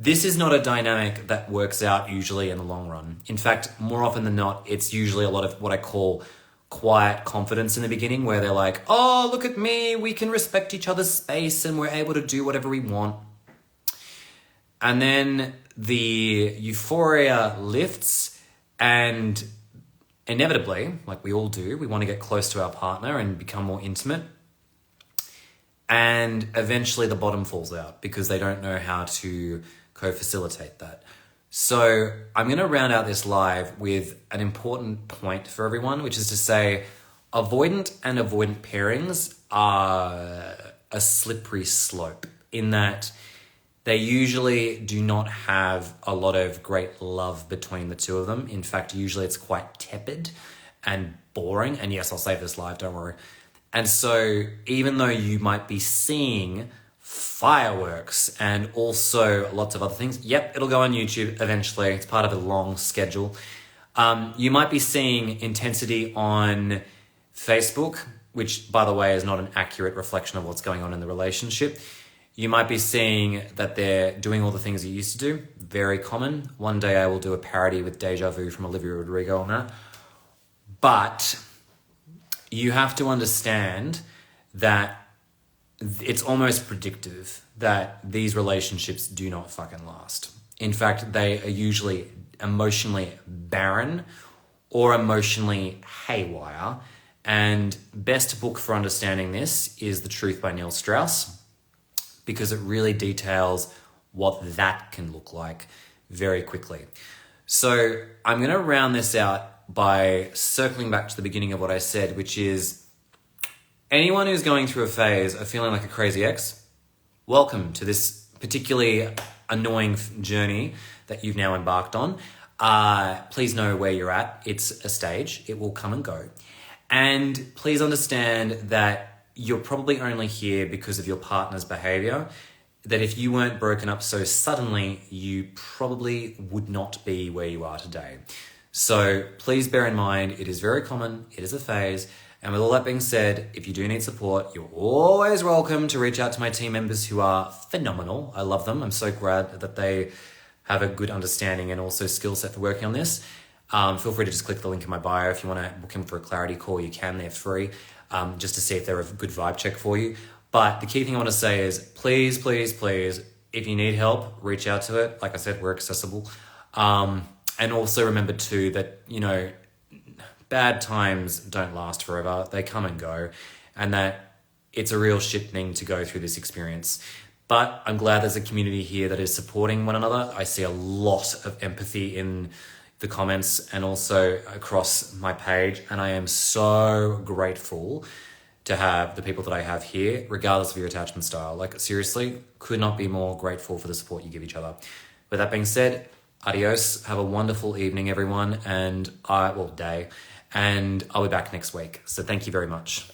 This is not a dynamic that works out usually in the long run. In fact, more often than not, it's usually a lot of what I call quiet confidence in the beginning, where they're like, oh, look at me, we can respect each other's space and we're able to do whatever we want. And then the euphoria lifts and inevitably, like we all do, we want to get close to our partner and become more intimate. And eventually the bottom falls out because they don't know how to co-facilitate that. So I'm going to round out this live with an important point for everyone, which is to say avoidant and avoidant pairings are a slippery slope in that they usually do not have a lot of great love between the 2 of them. In fact, usually it's quite tepid and boring. And yes, I'll save this live, don't worry. And so even though you might be seeing fireworks and also lots of other things, yep, it'll go on YouTube eventually. It's part of a long schedule. You might be seeing intensity on Facebook, which, by the way, is not an accurate reflection of what's going on in the relationship. You might be seeing that they're doing all the things you used to do. Very common. One day I will do a parody with Deja Vu from Olivia Rodrigo on that. But you have to understand that it's almost predictive that these relationships do not fucking last. In fact, they are usually emotionally barren or emotionally haywire. And best book for understanding this is The Truth by Neil Strauss, because it really details what that can look like very quickly. So I'm going to round this out by circling back to the beginning of what I said, which is anyone who's going through a phase of feeling like a crazy ex, welcome to this particularly annoying journey that you've now embarked on. Please know where you're at. It's a stage. It will come and go. And please understand that you're probably only here because of your partner's behavior, that if you weren't broken up so suddenly, you probably would not be where you are today. So please bear in mind, it is very common. It is a phase. And with all that being said, if you do need support, you're always welcome to reach out to my team members who are phenomenal. I love them. I'm so glad that they have a good understanding and also skill set for working on this. Feel free to just click the link in my bio. If you want to book in for a clarity call, you can. They're free, just to see if they're a good vibe check for you. But the key thing I want to say is please, please, please, if you need help, reach out to it. Like I said, we're accessible. And also remember too that, bad times don't last forever. They come and go, and that it's a real shit thing to go through this experience. But I'm glad there's a community here that is supporting one another. I see a lot of empathy in the comments and also across my page, and I am so grateful to have the people that I have here, regardless of your attachment style. Like, seriously, could not be more grateful for the support you give each other. With that being said, adios. Have a wonderful evening, everyone, and day. And I'll be back next week. So thank you very much.